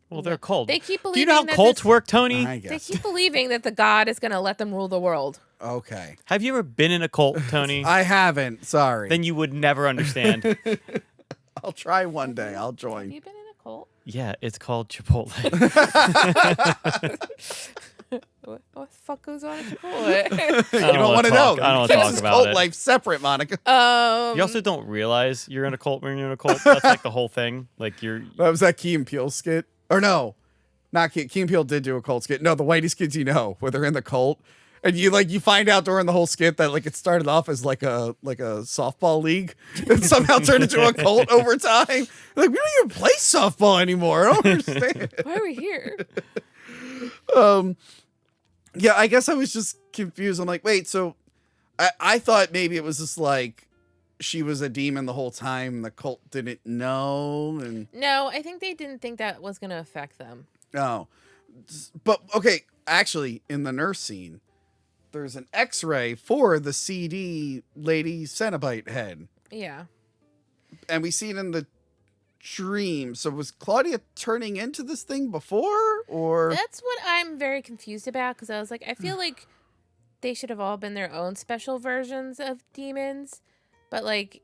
Well, they're cold. They keep Do believing you know how that cults this- work, Tony? I They guess. keep believing that the god is going to let them rule the world. Okay. Have you ever been in a cult, Tony? I haven't. Sorry. Then you would never understand. I'll try one day. I'll Have join. you been in a cult? Yeah, it's called Chipotle. What the fuck goes on at Chipotle? I You don't want to know. I don't want to Keeps talk his about cult it. life separate, Monica. You also don't realize you're in a cult when you're in a cult. That's like the whole thing. Like you're. That was that Key and Peele skit. Or no, not Key. Key and Peele did do a cult skit. No, the whitest kids you know, where they're in the cult. And you find out during the whole skit that like it started off as like a softball league and somehow turned into a cult over time. Like, we don't even play softball anymore. I don't understand. Why are we here? Yeah, I guess I was just confused. I'm like, wait, so I thought maybe it was just like she was a demon the whole time and the cult didn't know. And No, I think they didn't think that was going to affect them. no. But okay, actually, in the nurse scene, there's an X-ray for the CD lady Cenobite head. Yeah. And we see it in the dream. So was Claudia turning into this thing before? Or That's what I'm very confused about because I was like, I feel like they should have all been their own special versions of demons, but like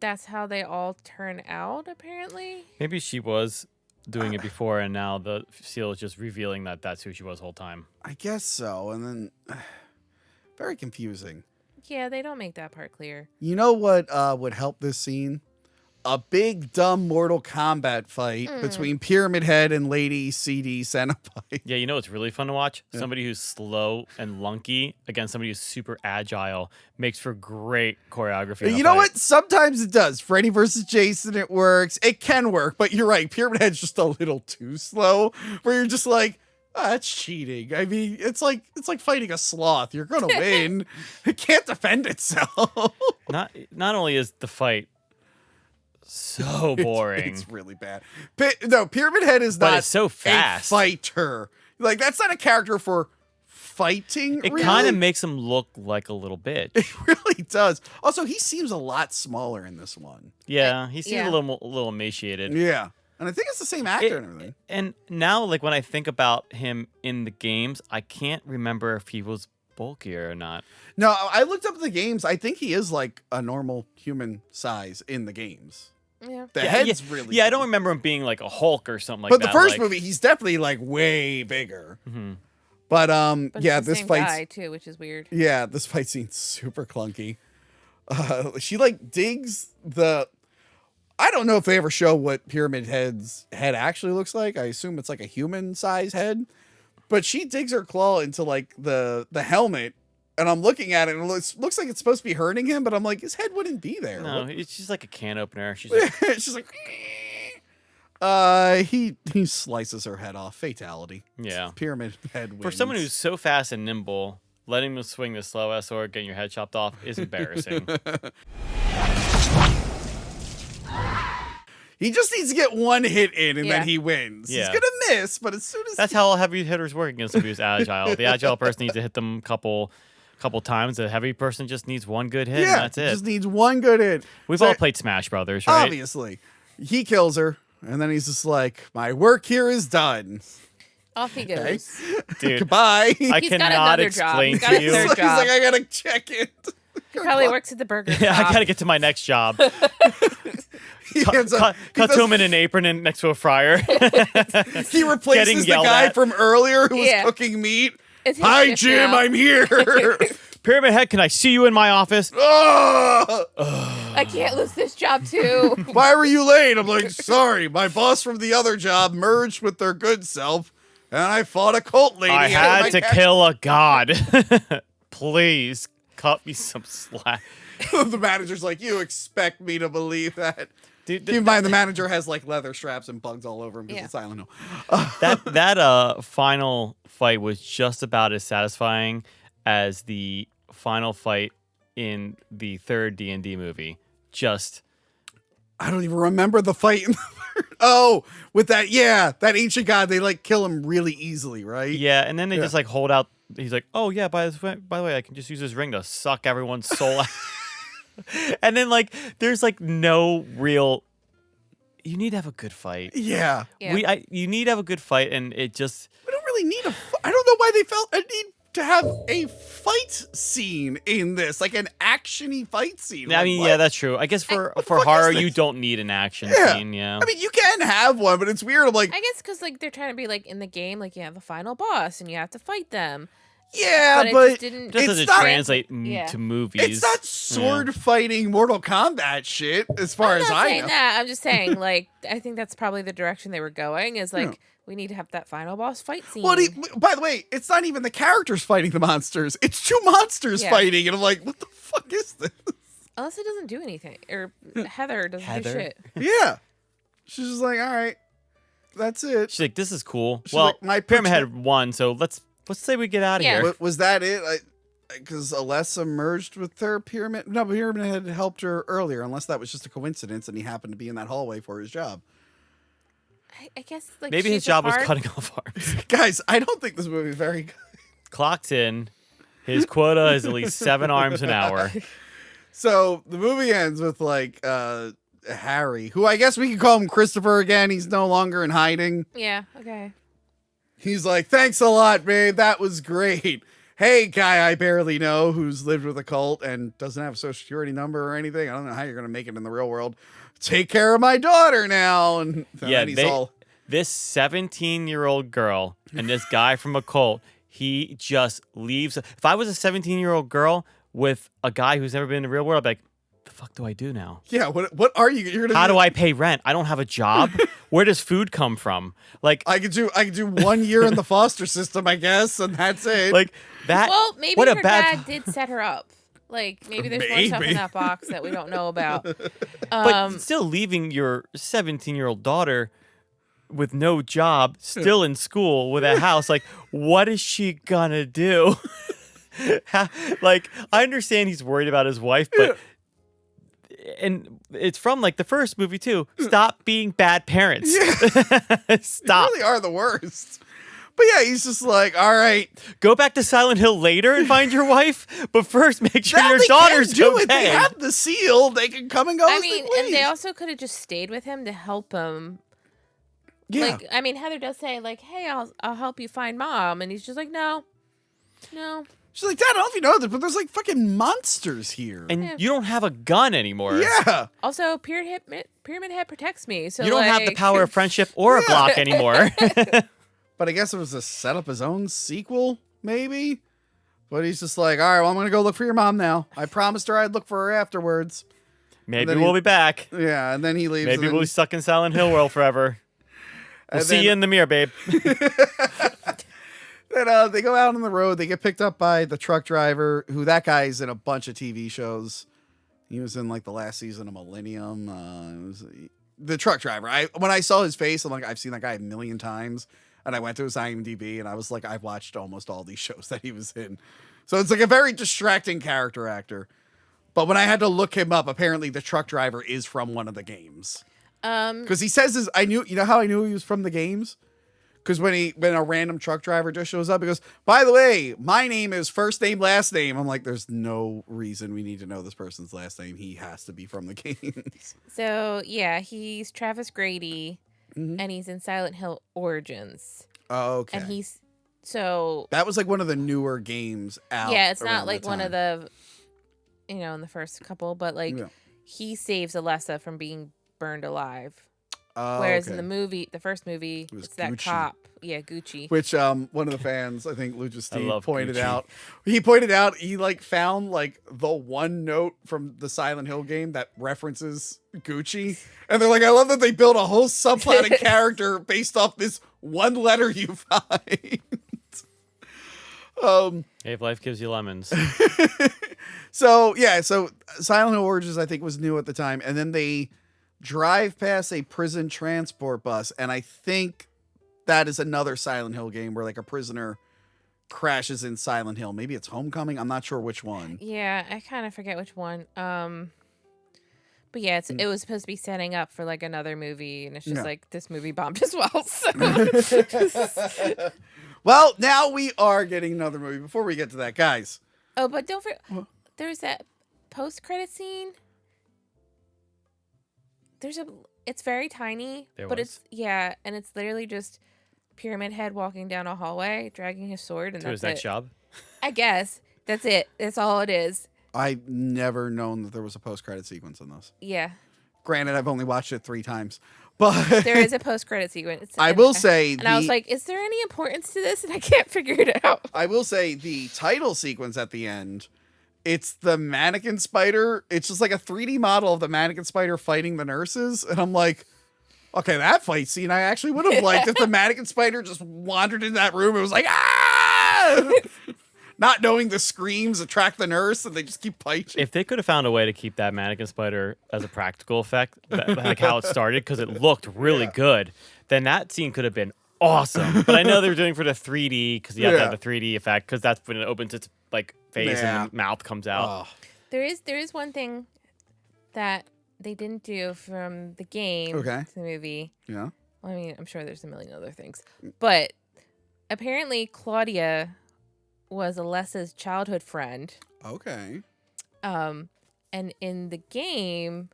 that's how they all turn out apparently. Maybe she was doing it before, and now the seal is just revealing that that's who she was the whole time. I guess so. And then very confusing. Yeah, they don't make that part clear. You know what would help this scene? A big, dumb Mortal Kombat fight between Pyramid Head and Lady CD Cenobite. Yeah, you know what's really fun to watch? Somebody who's slow and lunky against somebody who's super agile makes for great choreography. in a You know fight. what? Sometimes it does. Freddy versus Jason, it works. It can work, but you're right. Pyramid Head's just a little too slow, where you're just like, that's cheating. I mean, it's like fighting a sloth. You're gonna win. It can't defend itself. Not only is the fight so boring, It's really bad. No, Pyramid Head is but not it's so fast. a fighter. Like, that's not a character for fighting. It really. kind of makes him look like a little bitch. It really does. Also, he seems a lot smaller in this one. Yeah, he seems Yeah. a little emaciated. Yeah. And I think it's the same actor and everything. And now, like when I think about him in the games, I can't remember if he was bulkier or not. No, I looked up the games. I think he is like a normal human size in the games. Yeah. The Yeah, head's yeah, really Yeah, I big. don't remember him being like a Hulk or something like But that. the first like- movie, he's definitely like way bigger. Mhm. But But yeah, it's the this same fight's guy too, which is weird. yeah, this fight scene's super clunky. She like digs the. I don't know if they ever show what Pyramid Head's head actually looks like. I assume it's like a human size head, but she digs her claw into like the helmet, and I'm looking at it and it looks like it's supposed to be hurting him, but I'm like, his head wouldn't be there. No, it's just like a can opener. She's like, She's like, he slices her head off. Fatality. yeah. Pyramid Head wins. For someone who's so fast and nimble, letting him swing the slow ass sword, getting your head chopped off is embarrassing. He just needs to get one hit in and Yeah. then he wins. Yeah. He's gonna miss, but as soon as That's how all heavy hitters work against somebody who's agile. The agile person needs to hit them couple times. The heavy person just needs one good hit, and that's he it. just needs one good hit. We've So, all played Smash Brothers, right? obviously. He kills her, and then he's just like, my work here is done. Off he goes. Okay. Dude, Goodbye. I He's got cannot another job. explain He's got to a you. third He's job. like, I gotta check it. He probably works at the burger shop. Yeah, I gotta get to my next job. He ends up, cut to him in an apron and next to a fryer. he replaces the guy from earlier who was cooking meat. Hi, Jim, I'm here. Pyramid Head, can I see you in my office? I can't lose this job too. Why were you late? I'm like, sorry, my boss from the other job merged with their good self, and I fought a cult lady. I had to kill a god. Please, cut me some slack. The manager's like, you expect me to believe that? Dude, keep in mind, the manager has like leather straps and bugs all over him because it's Silent Hill. that final fight was just about as satisfying as the final fight in the third D&D movie. I don't even remember the fight in the third. Oh, with that ancient god, they like kill him really easily, right? Yeah, and then they just like hold out. He's like, oh yeah, by the way, I can just use this ring to suck everyone's soul out. And then like there's like no real. You need to have a good fight. Yeah. You need to have a good fight, and it just. We don't really need I don't know why they felt a need to have a fight scene in this, like an actiony fight scene. I mean, yeah, that's true. I guess for horror, you don't need an action scene. Yeah. I mean, you can have one, but it's weird. I'm like, I guess because like they're trying to be like in the game, like you have the final boss and you have to fight them. Yeah, but it just doesn't translate to movies. It's not sword fighting Mortal Kombat shit, as far as I know. That. I'm just saying, like, I think that's probably the direction they were going. Is like we need to have that final boss fight scene. Well, by the way, it's not even the characters fighting the monsters; it's two monsters fighting, and I'm like, what the fuck is this? Alessa doesn't do anything, or Heather doesn't do shit. Yeah, she's just like, all right, that's it. She's like, this is cool. She's well, like, my Pyramid Head won, so let's say we get out of here. Was that it? Because Alessa merged with her Pyramid. No, Pyramid had helped her earlier, unless that was just a coincidence and he happened to be in that hallway for his job. I guess like maybe his job was cutting off arms. Guys, I don't think this movie is very good. Clocked in. His quota is at least 7 arms an hour. So the movie ends with like Harry, who I guess we can call him Christopher again. He's no longer in hiding. Yeah, okay. He's like, thanks a lot, babe. That was great. Hey, guy I barely know who's lived with a cult and doesn't have a social security number or anything. I don't know how you're going to make it in the real world. Take care of my daughter now. And this 17-year-old girl and this guy from a cult, he just leaves. If I was a 17-year-old girl with a guy who's never been in the real world, I'd be like, the fuck do I do now? Yeah, what are you? You're gonna How do I pay rent? I don't have a job. Where does food come from? Like I could do 1 year in the foster system, I guess, and that's it. Like that. Well, maybe her dad did set her up. Like maybe there's more stuff in that box that we don't know about. But still leaving your 17-year-old daughter with no job, still in school with a house, like what is she gonna do? Like I understand he's worried about his wife, but and it's from like the first movie too. Stop being bad parents. Yeah. Stop. You really are the worst. But yeah, he's just like, all right, go back to Silent Hill later and find your wife, but first make sure your daughter's okay. They have the seal; they can come and go. I mean, and they also could have just stayed with him to help him. Yeah. Like, I mean, Heather does say like, "Hey, I'll help you find mom," and he's just like, "No." She's like, Dad, I don't know if you know this, but there's like fucking monsters here. And you don't have a gun anymore. Yeah. Also, Pyramid Head protects me. So you don't have the power of friendship or a Glock anymore. But I guess it was to set up his own sequel, maybe? But he's just like, all right, well, I'm going to go look for your mom now. I promised her I'd look for her afterwards. Maybe we'll be back. Yeah, and then he leaves. Maybe we'll be stuck in Silent Hill world forever. We'll see you in the mirror, babe. Then they go out on the road. They get picked up by the truck driver, who that guy's in a bunch of TV shows. He was in like the last season of Millennium. The truck driver. When I saw his face, I'm like, I've seen that guy a million times. And I went to his IMDb and I was like, I've watched almost all these shows that he was in. So it's like a very distracting character actor. But when I had to look him up, apparently the truck driver is from one of the games. Because he says this, you know how I knew he was from the games? Because when a random truck driver just shows up, he goes, by the way, my name is first name, last name. I'm like, there's no reason we need to know this person's last name. He has to be from the games. So, yeah, he's Travis Grady, and he's in Silent Hill Origins. Oh, okay. And that was like one of the newer games out. Yeah, it's not like one of the in the first couple, but like Yeah. he saves Alessa from being burned alive. Oh, Whereas okay. in the first movie, was it's that Gucci. cop. Yeah, Gucci. Which one of the fans, I think Lucha I Steve, love pointed Gucci. out. He pointed out he like found like the one note from the Silent Hill game that references Gucci, and they're like, I love that they built a whole subplot and character based off this one letter you find. Hey, if life gives you lemons. So Silent Hill Origins I think was new at the time, and then they drive past a prison transport bus, and I think that is another Silent Hill game where like a prisoner crashes in Silent Hill. Maybe it's Homecoming. I'm not sure which one. Yeah, I kind of forget which one. But yeah, it was supposed to be setting up for like another movie, and it's just like this movie bombed as well. So. Well, now we are getting another movie. Before we get to that, guys. Oh, but don't forget, there's that post-credit scene. It's very tiny, but it's and it's literally just Pyramid Head walking down a hallway, dragging his sword, and To his that's next it. job. I guess that's it. That's all it is. I've never known that there was a post-credit sequence in this. Yeah, Granted, I've only watched it 3 times, but there is a post-credit sequence. I will say, and I was like, "Is there any importance to this?" And I can't figure it out. I will say the title sequence at the end. It's the mannequin spider. It's just like a 3D model of the mannequin spider fighting the nurses. And I'm like, okay, that fight scene I actually would have liked if the mannequin spider just wandered in that room. It was like, ah! Not knowing the screams attract the nurse and they just keep fighting. If they could have found a way to keep that mannequin spider as a practical effect, like how it started, because it looked really good, then that scene could have been awesome. But I know they're doing for the 3D because you have to have the 3D effect because that's when it opens its like face and the mouth comes out. There is one thing that they didn't do from the game to the movie. Yeah. Well, I mean, I'm sure there's a million other things, but apparently Claudia was Alessa's childhood friend. Okay. And in the game,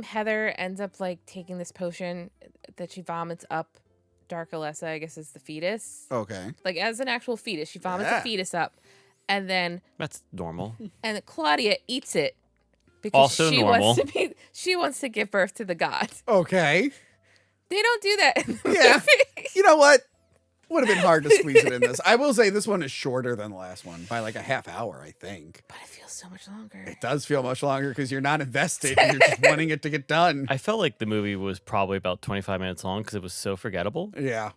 Heather ends up like taking this potion that she vomits up Dark Alessa, I guess is the fetus. Okay. Like as an actual fetus, she vomits a fetus up, and then That's normal. and Claudia eats it because Also normal. She wants to give birth to the god. Okay. They don't do that in the Yeah. movie. You know what? Would have been hard to squeeze it in this. I will say this one is shorter than the last one by like a half hour, I think. But it feels so much longer. It does feel much longer because you're not invested. You're just wanting it to get done. I felt like the movie was probably about 25 minutes long because it was so forgettable. Yeah.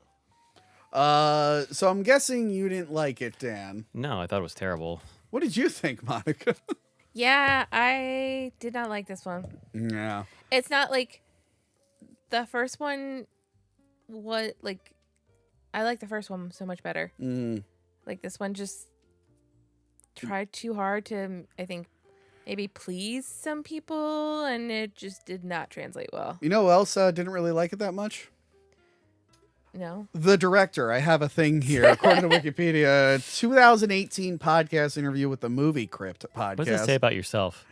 So I'm guessing you didn't like it, Dan. No, I thought it was terrible. What did you think, Monica? Yeah, I did not like this one. Yeah. It's not like the first one. What like? I like the first one so much better. Like this one just tried too hard to, I think, maybe please some people, and it just did not translate well. You know who else didn't really like it that much? No. The director. I have a thing here. According to Wikipedia, 2018 podcast interview with the Movie Crypt podcast. What does it say about yourself?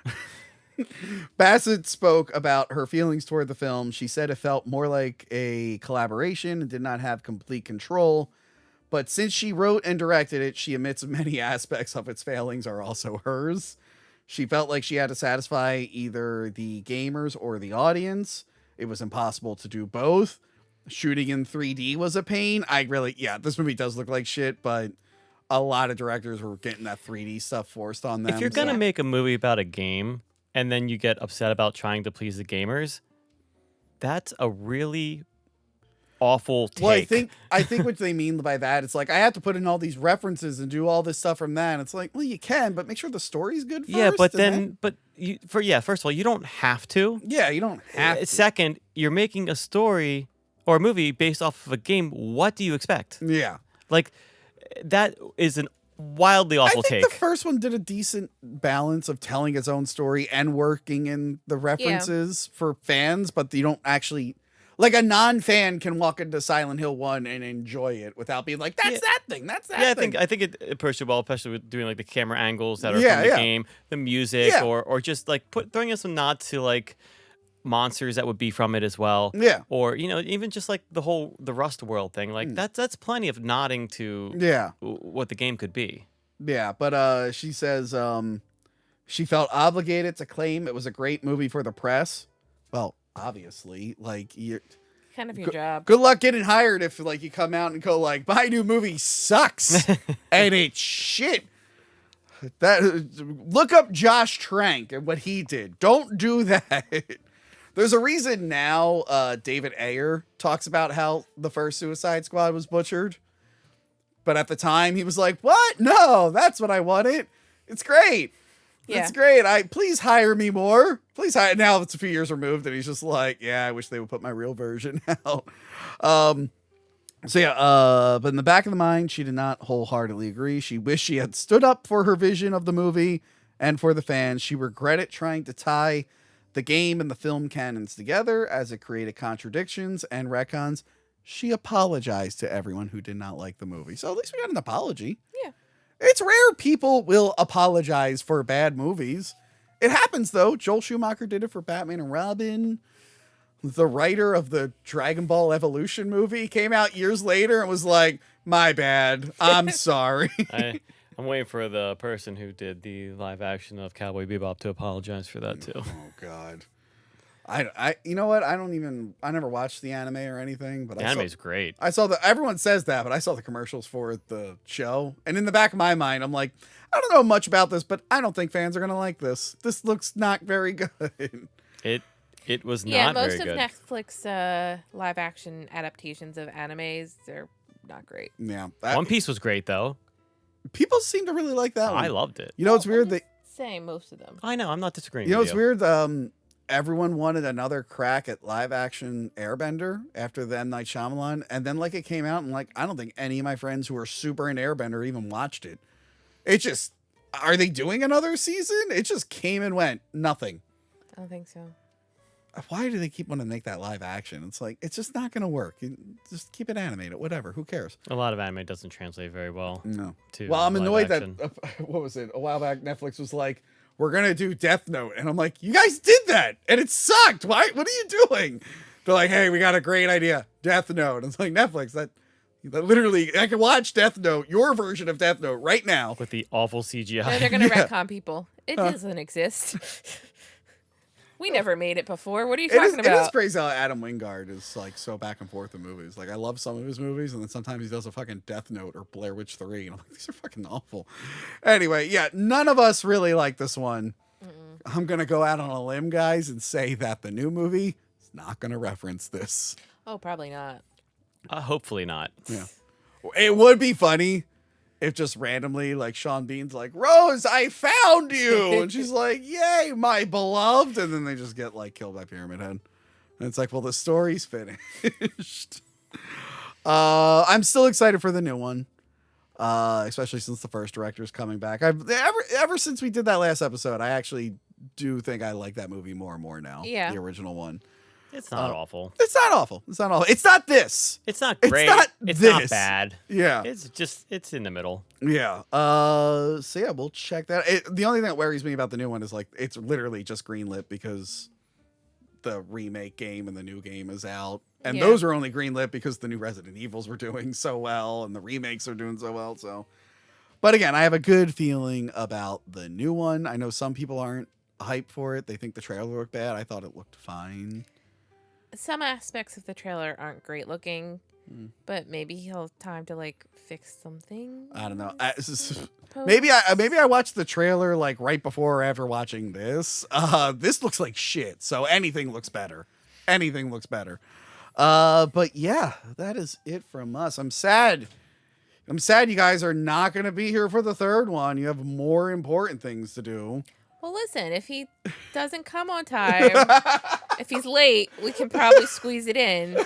Bassett spoke about her feelings toward the film. She said it felt more like a collaboration and did not have complete control. But since she wrote and directed it, she admits many aspects of its failings are also hers. She felt like she had to satisfy either the gamers or the audience. It was impossible to do both. Shooting in 3D was a pain. This movie does look like shit, but a lot of directors were getting that 3D stuff forced on them. If you're going to make a movie about a game and then you get upset about trying to please the gamers, that's a really awful take. Well, I think what they mean by that, it's like, I have to put in all these references and do all this stuff from that. And it's like, well, you can, but make sure the story's good first. Yeah, but first of all, you don't have to. Yeah, you don't have to. Second, you're making a story or a movie based off of a game. What do you expect? Yeah. Like, that is an wildly awful I think take. the first one did a decent balance of telling its own story and working in the references for fans, but you don't actually, like, a non-fan can walk into Silent Hill 1 and enjoy it without being like, that's that thing, that's that thing. I think it approached it well, especially with doing like the camera angles that are from the game, the music, or just like throwing in some nods to like monsters that would be from it as well. Yeah. Or, even just like the Rust world thing. Like that's plenty of nodding to what the game could be. Yeah, but she says she felt obligated to claim it was a great movie for the press. Well, obviously, like you. Kind of your job. Good luck getting hired if like you come out and go like, my new movie sucks and it's shit. That look up Josh Trank and what he did. Don't do that. There's a reason now David Ayer talks about how the first Suicide Squad was butchered. But at the time he was like, what? No, that's what I wanted. It's great. Yeah. It's great. Please hire me more. Please hire. Now it's a few years removed and he's just like, yeah, I wish they would put my real version out. So yeah, but in the back of the mind, she did not wholeheartedly agree. She wished she had stood up for her vision of the movie and for the fans. She regretted trying to tie the game and the film canons together as it created contradictions and retcons. She apologized to everyone who did not like the movie. So at least we got an apology. Yeah. It's rare people will apologize for bad movies. It happens, though. Joel Schumacher did it for Batman and Robin. The writer of the Dragon Ball Evolution movie came out years later and was like, my bad. I'm sorry. I'm waiting for the person who did the live action of Cowboy Bebop to apologize for that, too. Oh, God. I you know what? I never watched the anime or anything, but The anime's great. I saw everyone says that, but I saw the commercials for the show. And in the back of my mind, I'm like, I don't know much about this, but I don't think fans are going to like this. This looks not very good. It was Yeah, not most very of good. Netflix live action adaptations of animes, they're not great. Yeah. One Piece was great, though. People seem to really like that one. I loved it. You know, it's weird that Same, most of them. I know. I'm not disagreeing You know, with it's you. weird. Everyone wanted another crack at live action Airbender after the M. Night Shyamalan. And then, like, it came out, and, like, I don't think any of my friends who are super in Airbender even watched it. It just, are they doing another season? It just came and went. Nothing. I don't think so. Why do they keep wanting to make that live action? It's like, it's just not going to work. Just keep it animated. Whatever. Who cares? A lot of anime doesn't translate very well. No. To Well, I'm live annoyed action. that, what was it? A while back, Netflix was like, we're going to do Death Note. And I'm like, you guys did that. And it sucked. Why? What are you doing? They're like, hey, we got a great idea. Death Note. And it's like, Netflix, that literally, I can watch Death Note, your version of Death Note right now. With the awful CGI. No, they're going to Yeah. retcon people. It doesn't exist. We never made it before. What are you It is talking about? crazy how Adam Wingard is like so back and forth in movies. Like I love some of his movies, and then sometimes he does a fucking Death Note or Blair Witch 3, and I'm like, these are fucking awful. Anyway, yeah, none of us really like this one. I'm gonna go out on a limb, guys, and say that the new movie is not gonna reference this. Oh, probably not. Hopefully not. Yeah, it would be funny if just randomly, like Sean Bean's like, Rose, I found you, and she's like, yay, my beloved, and then they just get like killed by Pyramid Head, and it's like, well, the story's finished. I'm still excited for the new one, especially since the first director's coming back. I've ever since we did that last episode, I actually do think I like that movie more and more now. Yeah. The original one. It's not awful. It's not awful. It's not awful. It's not this. It's not It's great. not It's this. not bad. Yeah. It's in the middle. Yeah. So yeah, we'll check that. The only thing that worries me about the new one is like it's literally just greenlit because the remake game and the new game is out, and Yeah. those are only greenlit because the new Resident Evils were doing so well and the remakes are doing so well. So, but again, I have a good feeling about the new one. I know some people aren't hyped for it. They think the trailer looked bad. I thought it looked fine. Some aspects of the trailer aren't great looking, but maybe he'll have time to like fix something. I don't know. Maybe I watched the trailer like right before or after watching this. This looks like shit. So anything looks better. Anything looks better. But yeah, that is it from us. I'm sad you guys are not going to be here for the third one. You have more important things to do. Well, listen, if he doesn't come on time, if he's late, we can probably squeeze it in.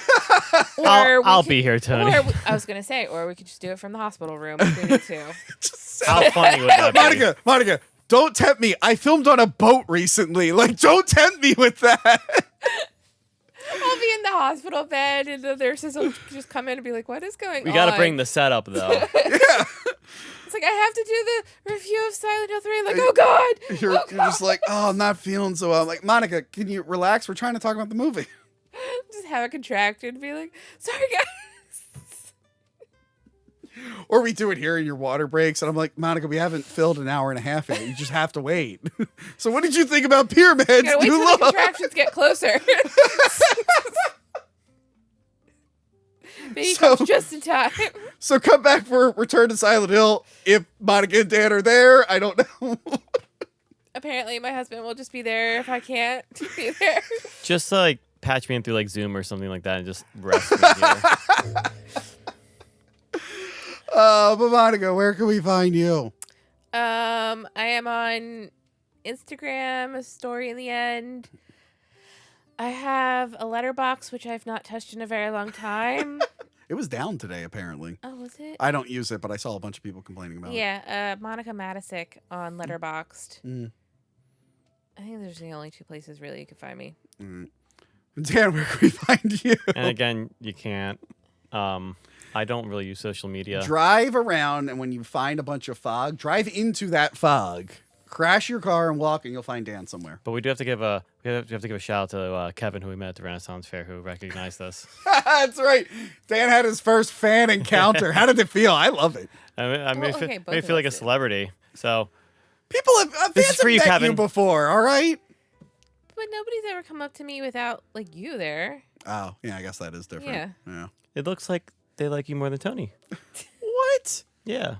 Or I'll be here, Tony. I was gonna say, or we could just do it from the hospital room if we need to. How funny would that be? Monica, don't tempt me. I filmed on a boat recently. Like, don't tempt me with that. I'll be in the hospital bed, and the nurses will just come in and be like, "What is going on?" We got to bring the setup, though. Yeah. It's like I have to do the review of Silent Hill 3. Like, oh god, You're just like, oh, I'm not feeling so well. I'm like, Monica, can you relax? We're trying to talk about the movie. just have a contracted and be like, "Sorry, guys." Or we do it here and your water breaks. And I'm like, Monica, we haven't filled an hour and a half yet. You just have to wait. So what did you think about pyramids? You gotta wait till the contractions get closer. Baby comes just in time. So come back for Return to Silent Hill. If Monica and Dan are there, I don't know. Apparently, my husband will just be there if I can't be there. Just like patch me in through like Zoom or something like that and just rest me here. But Monica, where can we find you? I am on Instagram, Story in the End. I have a letterbox, which I've not touched in a very long time. It was down today, apparently. Oh, was it? I don't use it, but I saw a bunch of people complaining about it. Yeah, Monica Matisic on Letterboxd. Mm. I think there's the only two places really you can find me. Mm. Dan, where can we find you? And again, you can't. I don't really use social media. Drive around, and when you find a bunch of fog, drive into that fog. Crash your car and walk, and you'll find Dan somewhere. But we do have to give a shout out to Kevin, who we met at the Renaissance Fair, who recognized us. That's right. Dan had his first fan encounter. How did it feel? I love it. I made me feel like a celebrity. So people have this fans is for you, have met Kevin. you before. All right. But nobody's ever come up to me without like you there. Oh, yeah. I guess that is different. Yeah. It looks like they like you more than Tony. What? Yeah.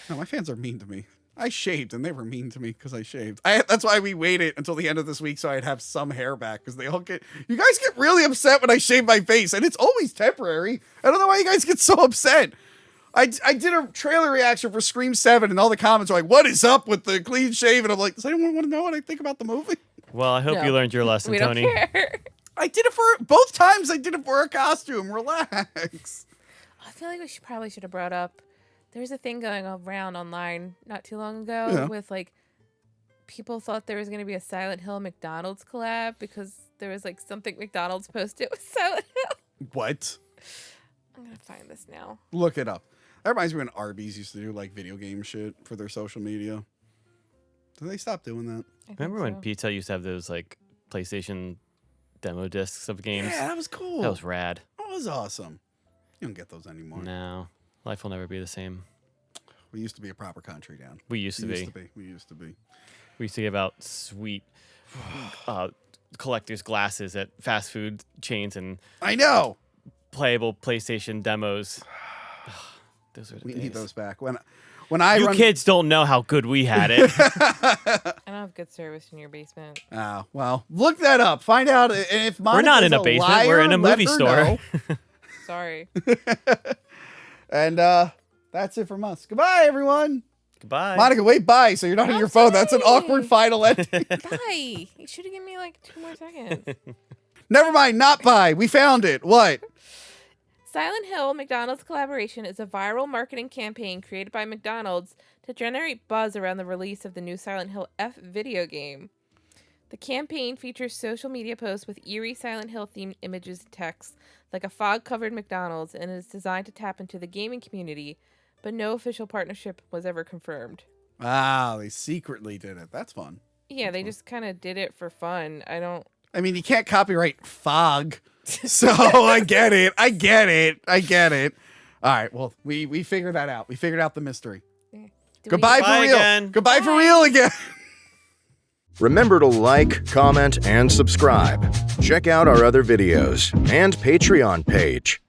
No, my fans are mean to me. I shaved, and they were mean to me because I shaved. That's why we waited until the end of this week so I'd have some hair back, because you guys get really upset when I shave my face, and it's always temporary. I don't know why you guys get so upset. I did a trailer reaction for Scream 7, and all the comments were like, what is up with the clean shave? And I'm like, does anyone want to know what I think about the movie? Well, I hope you learned your lesson, we Tony. Don't care. I did it for both times. I did it for a costume. Relax. I feel like we probably should have brought up. There was a thing going around online not too long ago with like people thought there was going to be a Silent Hill McDonald's collab because there was like something McDonald's posted with Silent Hill. What? I'm going to find this now. Look it up. That reminds me when Arby's used to do like video game shit for their social media. Did they stop doing that? Remember when Pizza used to have those like PlayStation demo discs of games? Yeah, that was cool. That was rad. That was awesome. You don't get those anymore. No, life will never be the same. We used to be a proper country, Dan. We used to be. We used to be. We used to give out sweet collector's glasses at fast food chains and I know playable PlayStation demos. Those are the we days. need those back. When I you kids don't know how good we had it. I don't have good service in your basement. Oh, well, look that up. Find out if We're not in a basement. Liar, We're in a let movie her store. know. Sorry. And that's it from us. Goodbye, everyone. Goodbye. Monica, wait, bye. So you're not on your phone. That's an awkward final ending. Bye. You should have given me like 2 more seconds. Never mind, not bye. We found it. What? Silent Hill McDonald's collaboration is a viral marketing campaign created by McDonald's to generate buzz around the release of the new Silent Hill F video game. The campaign features social media posts with eerie Silent Hill themed images and text, like a fog-covered McDonald's, and is designed to tap into the gaming community, but no official partnership was ever confirmed. Ah, they secretly did it. That's fun. Yeah, they just kind of did it for fun. I mean, you can't copyright fog. So I get it. All right, well, we figured that out. We figured out the mystery. Goodbye for real. Again. Goodbye for real again. Remember to like, comment, and subscribe. Check out our other videos and Patreon page.